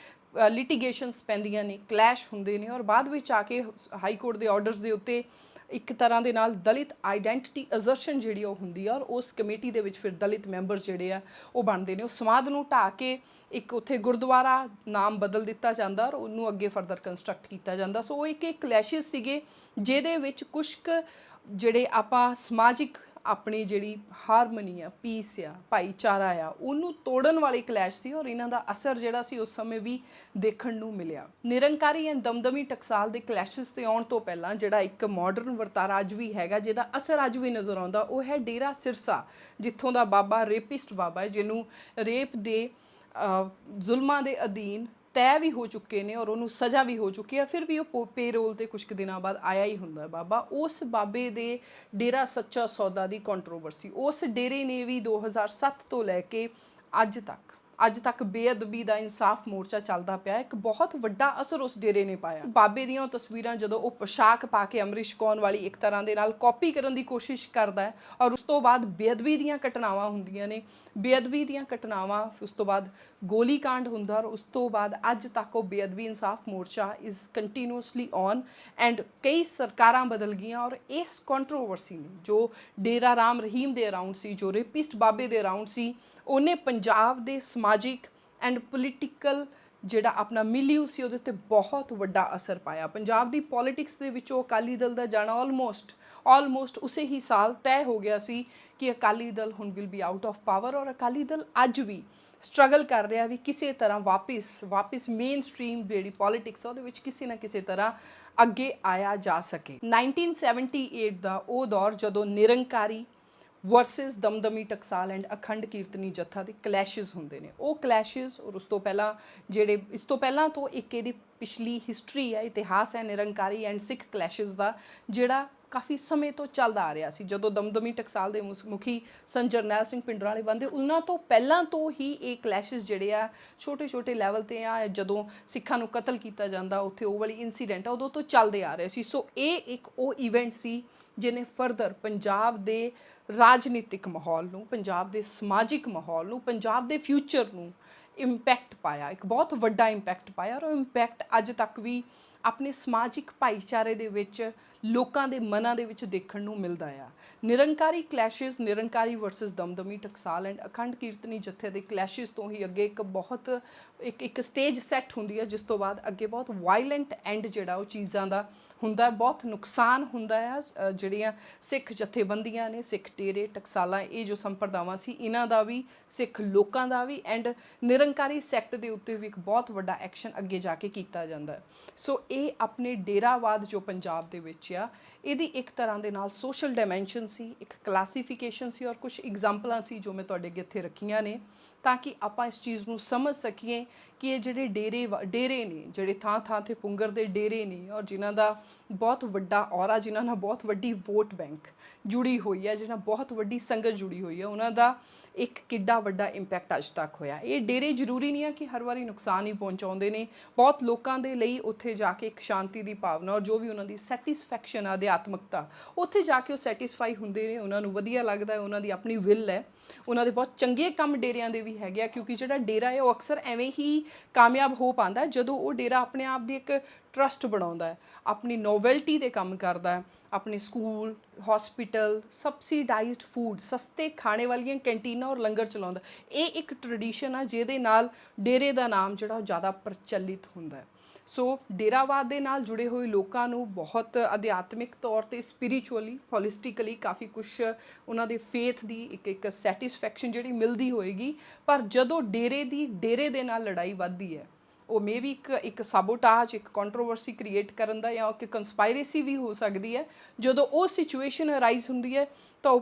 ਲਿਟੀਗੇਸ਼ਨਸ ਪੈਂਦੀਆਂ ਨੇ, ਕਲੈਸ਼ ਹੁੰਦੇ ਨੇ, ਔਰ ਬਾਅਦ ਵਿੱਚ ਆ ਕੇ ਹਾਈ ਕੋਰਟ ਦੇ ਆਰਡਰਸ ਦੇ ਉੱਤੇ ਇੱਕ ਤਰ੍ਹਾਂ ਦੇ ਨਾਲ ਦਲਿਤ ਆਈਡੈਂਟੀਟੀ ਅਜ਼ਰਸ਼ਨ ਜਿਹੜੀ ਉਹ ਹੁੰਦੀ ਆ, ਔਰ ਉਸ ਕਮੇਟੀ ਦੇ ਵਿੱਚ ਫਿਰ ਦਲਿਤ ਮੈਂਬਰ ਜਿਹੜੇ ਆ ਉਹ ਬਣਦੇ ਨੇ। ਉਸ ਸਮਾਧ ਨੂੰ ਢਾਹ ਕੇ ਇੱਕ ਉੱਥੇ ਗੁਰਦੁਆਰਾ ਨਾਮ ਬਦਲ ਦਿੱਤਾ ਜਾਂਦਾ ਔਰ ਉਹਨੂੰ ਅੱਗੇ ਫਰਦਰ ਕੰਸਟਰਕਟ ਕੀਤਾ ਜਾਂਦਾ। ਸੋ ਉਹ ਇੱਕ ਕਲੈਸ਼ਿਸ ਸੀਗੇ ਜਿਹਦੇ ਵਿੱਚ ਕੁਛ ਕੁ ਜਿਹੜੇ ਆਪਾਂ ਸਮਾਜਿਕ ਆਪਣੀ ਜਿਹੜੀ ਹਾਰਮਨੀ ਆ, ਪੀਸ ਆ, ਭਾਈਚਾਰਾ ਆ, ਉਹਨੂੰ ਤੋੜਨ ਵਾਲੇ ਕਲੈਸ਼ ਸੀ ਔਰ ਇਹਨਾਂ ਦਾ ਅਸਰ ਜਿਹੜਾ ਸੀ ਉਸ ਸਮੇਂ ਵੀ ਦੇਖਣ ਨੂੰ ਮਿਲਿਆ। ਨਿਰੰਕਾਰੀ ਐਂਡ ਦਮਦਮੀ ਟਕਸਾਲ ਦੇ ਕਲੈਸ਼ਿਸ ਤੇ ਆਉਣ ਤੋਂ ਪਹਿਲਾਂ ਜਿਹੜਾ ਇੱਕ ਮਾਡਰਨ ਵਰਤਾਰਾ ਅੱਜ ਵੀ ਹੈਗਾ, ਜਿਹਦਾ ਅਸਰ ਅੱਜ ਵੀ ਨਜ਼ਰ ਆਉਂਦਾ, ਉਹ ਹੈ ਡੇਰਾ ਸਿਰਸਾ, ਜਿੱਥੋਂ ਦਾ ਬਾਬਾ ਰੇਪਿਸਟ ਬਾਬਾ ਹੈ, ਜਿਹਨੂੰ ਰੇਪ ਦੇ ਜ਼ੁਲਮਾਂ ਦੇ ਅਧੀਨ ਤੈਅ ਵੀ ਹੋ ਚੁੱਕੇ ਨੇ ਔਰ ਉਹਨੂੰ ਸਜ਼ਾ ਵੀ ਹੋ ਚੁੱਕੀ ਹੈ, ਫਿਰ ਵੀ ਉਹ ਪੇਰੋਲ ਤੇ ਕੁਝ ਕੁ ਦਿਨਾਂ ਬਾਅਦ ਆਇਆ ਹੀ ਹੁੰਦਾ ਬਾਬਾ। ਉਸ ਬਾਬੇ ਦੇ ਡੇਰਾ ਸੱਚਾ ਸੌਦਾ ਦੀ ਕੰਟਰੋਵਰਸੀ, ਉਸ ਡੇਰੇ ਨੇ ਵੀ 2007 ਤੋਂ ਲੈ ਕੇ ਅੱਜ ਤੱਕ ਬੇਅਦਬੀ ਦਾ ਇਨਸਾਫ ਮੋਰਚਾ ਚੱਲਦਾ ਪਿਆ। ਇੱਕ ਬਹੁਤ ਵੱਡਾ ਅਸਰ ਉਸ ਡੇਰੇ ਨੇ ਪਾਇਆ। ਬਾਬੇ ਦੀਆਂ ਤਸਵੀਰਾਂ ਜਦੋਂ ਉਹ ਪੋਸ਼ਾਕ ਪਾ ਕੇ ਅੰਮ੍ਰਿਤ ਕੌਰ ਵਾਲੀ ਇੱਕ ਤਰ੍ਹਾਂ ਦੇ ਨਾਲ ਕਾਪੀ ਕਰਨ ਦੀ ਕੋਸ਼ਿਸ਼ ਕਰਦਾ ਹੈ ਔਰ ਉਸ ਤੋਂ ਬਾਅਦ ਬੇਅਦਬੀ ਦੀਆਂ ਘਟਨਾਵਾਂ ਹੁੰਦੀਆਂ ਨੇ, ਬੇਅਦਬੀ ਦੀਆਂ ਘਟਨਾਵਾਂ, ਉਸ ਤੋਂ ਬਾਅਦ ਗੋਲੀ ਕਾਂਡ ਹੁੰਦਾ ਔਰ ਉਸ ਤੋਂ ਬਾਅਦ ਅੱਜ ਤੱਕ ਉਹ ਬੇਅਦਬੀ ਇਨਸਾਫ ਮੋਰਚਾ ਇਜ਼ ਕੰਟੀਨਿਊਸਲੀ ਔਨ ਐਂਡ ਕਈ ਸਰਕਾਰਾਂ ਬਦਲ ਗਈਆਂ ਔਰ ਇਸ ਕੰਟਰੋਵਰਸੀ ਨੇ ਜੋ ਡੇਰਾ ਰਾਮ ਰਹੀਮ ਦੇ ਅਰਾਊਂਡ ਸੀ, ਜੋ ਰੇਪਿਸਟ ਬਾਬੇ ਦੇ ਅਰਾਊਂਡ ਸੀ, ਉਹਨੇ ਪੰਜਾਬ ਦੇ ਸਮਾਜਿਕ ਐਂਡ ਪੋਲੀਟੀਕਲ ਜਿਹੜਾ ਆਪਣਾ ਮਿਲਿਊ ਸੀ ਉਹਦੇ 'ਤੇ ਬਹੁਤ ਵੱਡਾ ਅਸਰ ਪਾਇਆ। ਪੰਜਾਬ ਦੀ ਪੋਲੀਟਿਕਸ ਦੇ ਵਿੱਚੋਂ ਅਕਾਲੀ ਦਲ ਦਾ ਜਾਣਾ ਆਲਮੋਸਟ ਉਸੇ ਹੀ ਸਾਲ ਤੈਅ ਹੋ ਗਿਆ ਸੀ ਕਿ ਅਕਾਲੀ ਦਲ ਹੁਣ will be out of power. ਔਰ ਅਕਾਲੀ ਦਲ ਅੱਜ ਵੀ ਸਟਰਗਲ ਕਰ ਰਿਹਾ ਵੀ ਕਿਸੇ ਤਰ੍ਹਾਂ ਵਾਪਿਸ ਮੇਨ ਸਟ੍ਰੀਮ ਜਿਹੜੀ ਪੋਲਿਟਿਕਸ ਆ ਉਹਦੇ ਵਿੱਚ ਕਿਸੇ ਨਾ ਕਿਸੇ ਤਰ੍ਹਾਂ ਅੱਗੇ ਆਇਆ ਜਾ ਸਕੇ। 1978 ਦਾ ਉਹ ਦੌਰ ਜਦੋਂ ਨਿਰੰਕਾਰੀ ਵਰਸਸ ਦਮਦਮੀ ਟਕਸਾਲ ਐਂਡ ਅਖੰਡ ਕੀਰਤਨੀ ਜੱਥਾ ਦੇ ਕਲੈਸ਼ਸ ਹੁੰਦੇ ਨੇ। ਉਹ ਕਲੈਸ਼ਸ ਔਰ ਉਸ ਤੋਂ ਪਹਿਲਾਂ ਜਿਹੜੇ ਇਸ ਤੋਂ ਪਹਿਲਾਂ ਤੋਂ ਇੱਕ ਇਹਦੀ ਪਿਛਲੀ ਹਿਸਟਰੀ ਹੈ, ਇਤਿਹਾਸ ਹੈ ਨਿਰੰਕਾਰੀ ਐਂਡ ਸਿੱਖ ਕਲੈਸ਼ਸ ਦਾ, ਜਿਹੜਾ ਕਾਫੀ ਸਮੇਂ ਤੋਂ ਚੱਲਦਾ ਆ ਰਿਹਾ ਸੀ। ਜਦੋਂ ਦਮਦਮੀ ਟਕਸਾਲ ਦੇ ਮੁਖੀ ਸਨ ਜਰਨੈਲ ਸਿੰਘ ਭਿੰਡਰਾਂਵਾਲੇ ਬਣਦੇ, ਉਹਨਾਂ ਤੋਂ ਪਹਿਲਾਂ ਤੋਂ ਹੀ ਇਹ ਕਲੈਸ਼ਸ ਜਿਹੜੇ ਆ ਛੋਟੇ ਲੈਵਲ 'ਤੇ ਆ, ਜਦੋਂ ਸਿੱਖਾਂ ਨੂੰ ਕਤਲ ਕੀਤਾ ਜਾਂਦਾ ਉੱਥੇ ਉਹ ਵਾਲੀ ਇਨਸੀਡੈਂਟ ਆ ਉਦੋਂ ਤੋਂ ਚੱਲਦੇ ਆ ਰਹੇ ਸੀ। ਸੋ ਇਹ ਇੱਕ ਉਹ ਇਵੈਂਟ ਸੀ ਜਿਹਨੇ ਫਰਦਰ ਪੰਜਾਬ ਦੇ ਰਾਜਨੀਤਿਕ ਮਾਹੌਲ ਨੂੰ, ਪੰਜਾਬ ਦੇ ਸਮਾਜਿਕ ਮਾਹੌਲ ਨੂੰ, ਪੰਜਾਬ ਦੇ ਫਿਊਚਰ ਨੂੰ ਇੰਪੈਕਟ ਪਾਇਆ, ਇੱਕ ਬਹੁਤ ਵੱਡਾ ਇੰਪੈਕਟ ਪਾਇਆ। ਔਰ ਉਹ ਇੰਪੈਕਟ ਅੱਜ ਤੱਕ ਵੀ ਆਪਣੇ ਸਮਾਜਿਕ ਭਾਈਚਾਰੇ ਦੇ ਵਿੱਚ ਲੋਕਾਂ ਦੇ ਮਨਾਂ ਦੇ ਵਿੱਚ ਦੇਖਣ ਨੂੰ ਮਿਲਦਾ ਆ। Nirankari clashes, Nirankari versus Damdami Taksal and ਅਖੰਡ ਕੀਰਤਨੀ ਜੱਥੇ ਦੇ ਕਲੈਸ਼ਸ ਤੋਂ ਹੀ ਅੱਗੇ ਇੱਕ ਸਟੇਜ ਸੈੱਟ ਹੁੰਦੀ ਹੈ, ਜਿਸ ਤੋਂ ਬਾਅਦ ਅੱਗੇ ਬਹੁਤ ਵਾਇਲੈਂਟ ਐਂਡ ਜਿਹੜਾ ਉਹ ਚੀਜ਼ਾਂ ਦਾ ਹੁੰਦਾ, ਬਹੁਤ ਨੁਕਸਾਨ ਹੁੰਦਾ ਆ। ਜਿਹੜੀਆਂ ਸਿੱਖ ਜਥੇਬੰਦੀਆਂ ਨੇ, ਸਿੱਖ ਡੇਰੇ ਟਕਸਾਲਾਂ, ਇਹ ਜੋ ਸੰਪਰਦਾਵਾਂ ਸੀ, ਇਹਨਾਂ ਦਾ ਵੀ, ਸਿੱਖ ਲੋਕਾਂ ਦਾ ਵੀ, ਐਂਡ ਨਿਰੰਕਾਰੀ ਸੈਕਟ ਦੇ ਉੱਤੇ ਵੀ ਇੱਕ ਬਹੁਤ ਵੱਡਾ ਐਕਸ਼ਨ ਅੱਗੇ ਜਾ ਕੇ ਕੀਤਾ ਜਾਂਦਾ ਹੈ। ਸੋ ਇਹ ਆਪਣੇ ਡੇਰਾਵਾਦ ਜੋ ਪੰਜਾਬ ਦੇ ਵਿੱਚ ਆ, ਇਹਦੀ ਇੱਕ ਤਰ੍ਹਾਂ ਦੇ ਨਾਲ ਸੋਸ਼ਲ ਡਾਇਮੈਂਸ਼ਨ ਸੀ, ਇੱਕ ਕਲਾਸੀਫਿਕੇਸ਼ਨ ਸੀ, ਔਰ ਕੁਝ ਐਗਜ਼ਾਮਪਲਾਂ ਸੀ ਜੋ ਮੈਂ ਤੁਹਾਡੇ ਅੱਗੇ ਇੱਥੇ ਰੱਖੀਆਂ ਨੇ, ਤਾਂ ਕਿ ਆਪਾਂ ਇਸ ਚੀਜ਼ ਨੂੰ ਸਮਝ ਸਕੀਏ ਕਿ ਇਹ ਜਿਹੜੇ ਡੇਰੇ ਨੇ, ਜਿਹੜੇ ਥਾਂ ਤੇ ਪੁੰਗਰ ਦੇ ਡੇਰੇ ਨੇ, ਔਰ ਜਿਨ੍ਹਾਂ ਦਾ ਬਹੁਤ ਵੱਡਾ ਔਰਾ, ਜਿਨ੍ਹਾਂ ਨਾਲ ਬਹੁਤ ਵੱਡੀ ਵੋਟ ਬੈਂਕ ਜੁੜੀ ਹੋਈ ਹੈ, ਜਿਹਨਾਂ ਬਹੁਤ ਵੱਡੀ ਸੰਗਤ ਜੁੜੀ ਹੋਈ ਹੈ, ਉਹਨਾਂ ਦਾ ਇੱਕ ਕਿੱਡਾ ਵੱਡਾ ਇੰਪੈਕਟ ਅੱਜ ਤੱਕ ਹੋਇਆ। ਇਹ ਡੇਰੇ ਜ਼ਰੂਰੀ ਨਹੀਂ ਹੈ ਕਿ ਹਰ ਵਾਰੀ ਨੁਕਸਾਨ ਹੀ ਪਹੁੰਚਾਉਂਦੇ ਨੇ, ਬਹੁਤ ਲੋਕਾਂ ਦੇ ਲਈ ਉੱਥੇ ਜਾ ਕੇ ਇੱਕ ਸ਼ਾਂਤੀ ਦੀ ਭਾਵਨਾ ਔਰ ਜੋ ਵੀ ਉਹਨਾਂ ਦੀ ਸੈਟਿਸਫੈਕਸ਼ਨ ਆ, ਅਧਿਆਤਮਕਤਾ, ਉੱਥੇ ਜਾ ਕੇ ਉਹ ਸੈਟਿਸਫਾਈ ਹੁੰਦੇ ਨੇ, ਉਹਨਾਂ ਨੂੰ ਵਧੀਆ ਲੱਗਦਾ ਹੈ, ਉਹਨਾਂ ਦੀ ਆਪਣੀ ਵਿਲ ਹੈ। ਉਹਨਾਂ ਦੇ ਬਹੁਤ ਚੰਗੇ ਕੰਮ ਡੇਰਿਆਂ ਦੇ ਵੀ ਹੈਗੇ ਆ, ਕਿਉਂਕਿ ਜਿਹੜਾ ਡੇਰਾ ਹੈ ਉਹ ਅਕਸਰ ਐਵੇਂ ਹੀ ਕਾਮਯਾਬ ਹੋ ਪਾਉਂਦਾ ਜਦੋਂ ਉਹ ਡੇਰਾ ਆਪਣੇ ਆਪ ਦੀ ਇੱਕ ਟਰਸਟ ਬਣਾਉਂਦਾ ਹੈ, ਆਪਣੀ ਨੋਵੈਲਟੀ ਦੇ ਕੰਮ ਕਰਦਾ ਹੈ, ਆਪਣੇ ਸਕੂਲ, ਹਸਪੀਟਲ, ਸਬਸਿਡਾਈਜ਼ਡ ਫੂਡ, ਸਸਤੇ ਖਾਣੇ ਵਾਲੀਆਂ ਕੈਂਟੀਨਾਂ ਔਰ ਲੰਗਰ ਚਲਾਉਂਦਾ। ਇਹ ਇੱਕ ਟ੍ਰੈਡੀਸ਼ਨ ਆ ਜਿਹਦੇ ਨਾਲ ਡੇਰੇ ਦਾ ਨਾਮ ਜਿਹੜਾ ਉਹ ਜ਼ਿਆਦਾ ਪ੍ਰਚਲਿਤ ਹੁੰਦਾ ਹੈ। ਸੋ ਡੇਰਾਵਾਦ ਦੇ ਨਾਲ ਜੁੜੇ ਹੋਏ ਲੋਕਾਂ ਨੂੰ ਬਹੁਤ ਅਧਿਆਤਮਿਕ ਤੌਰ 'ਤੇ, ਸਪਿਰਿਚੁਅਲੀ, ਹੋਲਿਸਟਿਕਲੀ ਕਾਫੀ ਕੁਛ ਉਹਨਾਂ ਦੇ ਫੇਥ ਦੀ ਇੱਕ ਸੈਟਿਸਫੈਕਸ਼ਨ ਜਿਹੜੀ ਮਿਲਦੀ ਹੋਏਗੀ। ਪਰ ਜਦੋਂ ਡੇਰੇ ਦੇ ਨਾਲ ਲੜਾਈ ਵੱਧਦੀ ਹੈ, ਉਹ ਮੇ ਵੀ ਇੱਕ ਸਾਬੋਟਾਜ, ਇੱਕ ਕੰਟਰੋਵਰਸੀ ਕ੍ਰੀਏਟ ਕਰਨ ਦਾ, ਜਾਂ ਇੱਕ ਕੰਸਪਾਇਰੇਸੀ ਵੀ ਹੋ ਸਕਦੀ ਹੈ। ਜਦੋਂ ਉਹ ਸਿਚੁਏਸ਼ਨ ਅਰਾਈਜ਼ ਹੁੰਦੀ ਹੈ ਤਾਂ ਉਹ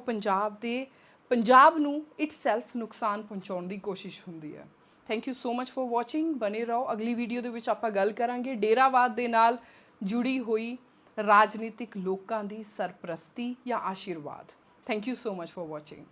ਪੰਜਾਬ ਨੂੰ ਇਟਸੈਲਫ ਨੁਕਸਾਨ ਪਹੁੰਚਾਉਣ ਦੀ ਕੋਸ਼ਿਸ਼ ਹੁੰਦੀ ਹੈ। Thank you so much for watching. ਬਨੇ ਰਹੋ, ਅਗਲੀ ਵੀਡੀਓ ਦੇ ਵਿੱਚ ਆਪਾਂ ਗੱਲ ਕਰਾਂਗੇ ਡੇਰਾਵਾਦ ਦੇ ਨਾਲ ਜੁੜੀ ਹੋਈ ਰਾਜਨੀਤਿਕ ਲੋਕਾਂ ਦੀ ਸਰਪ੍ਰਸਤੀ ਜਾਂ ਆਸ਼ੀਰਵਾਦ। Thank you so much for watching.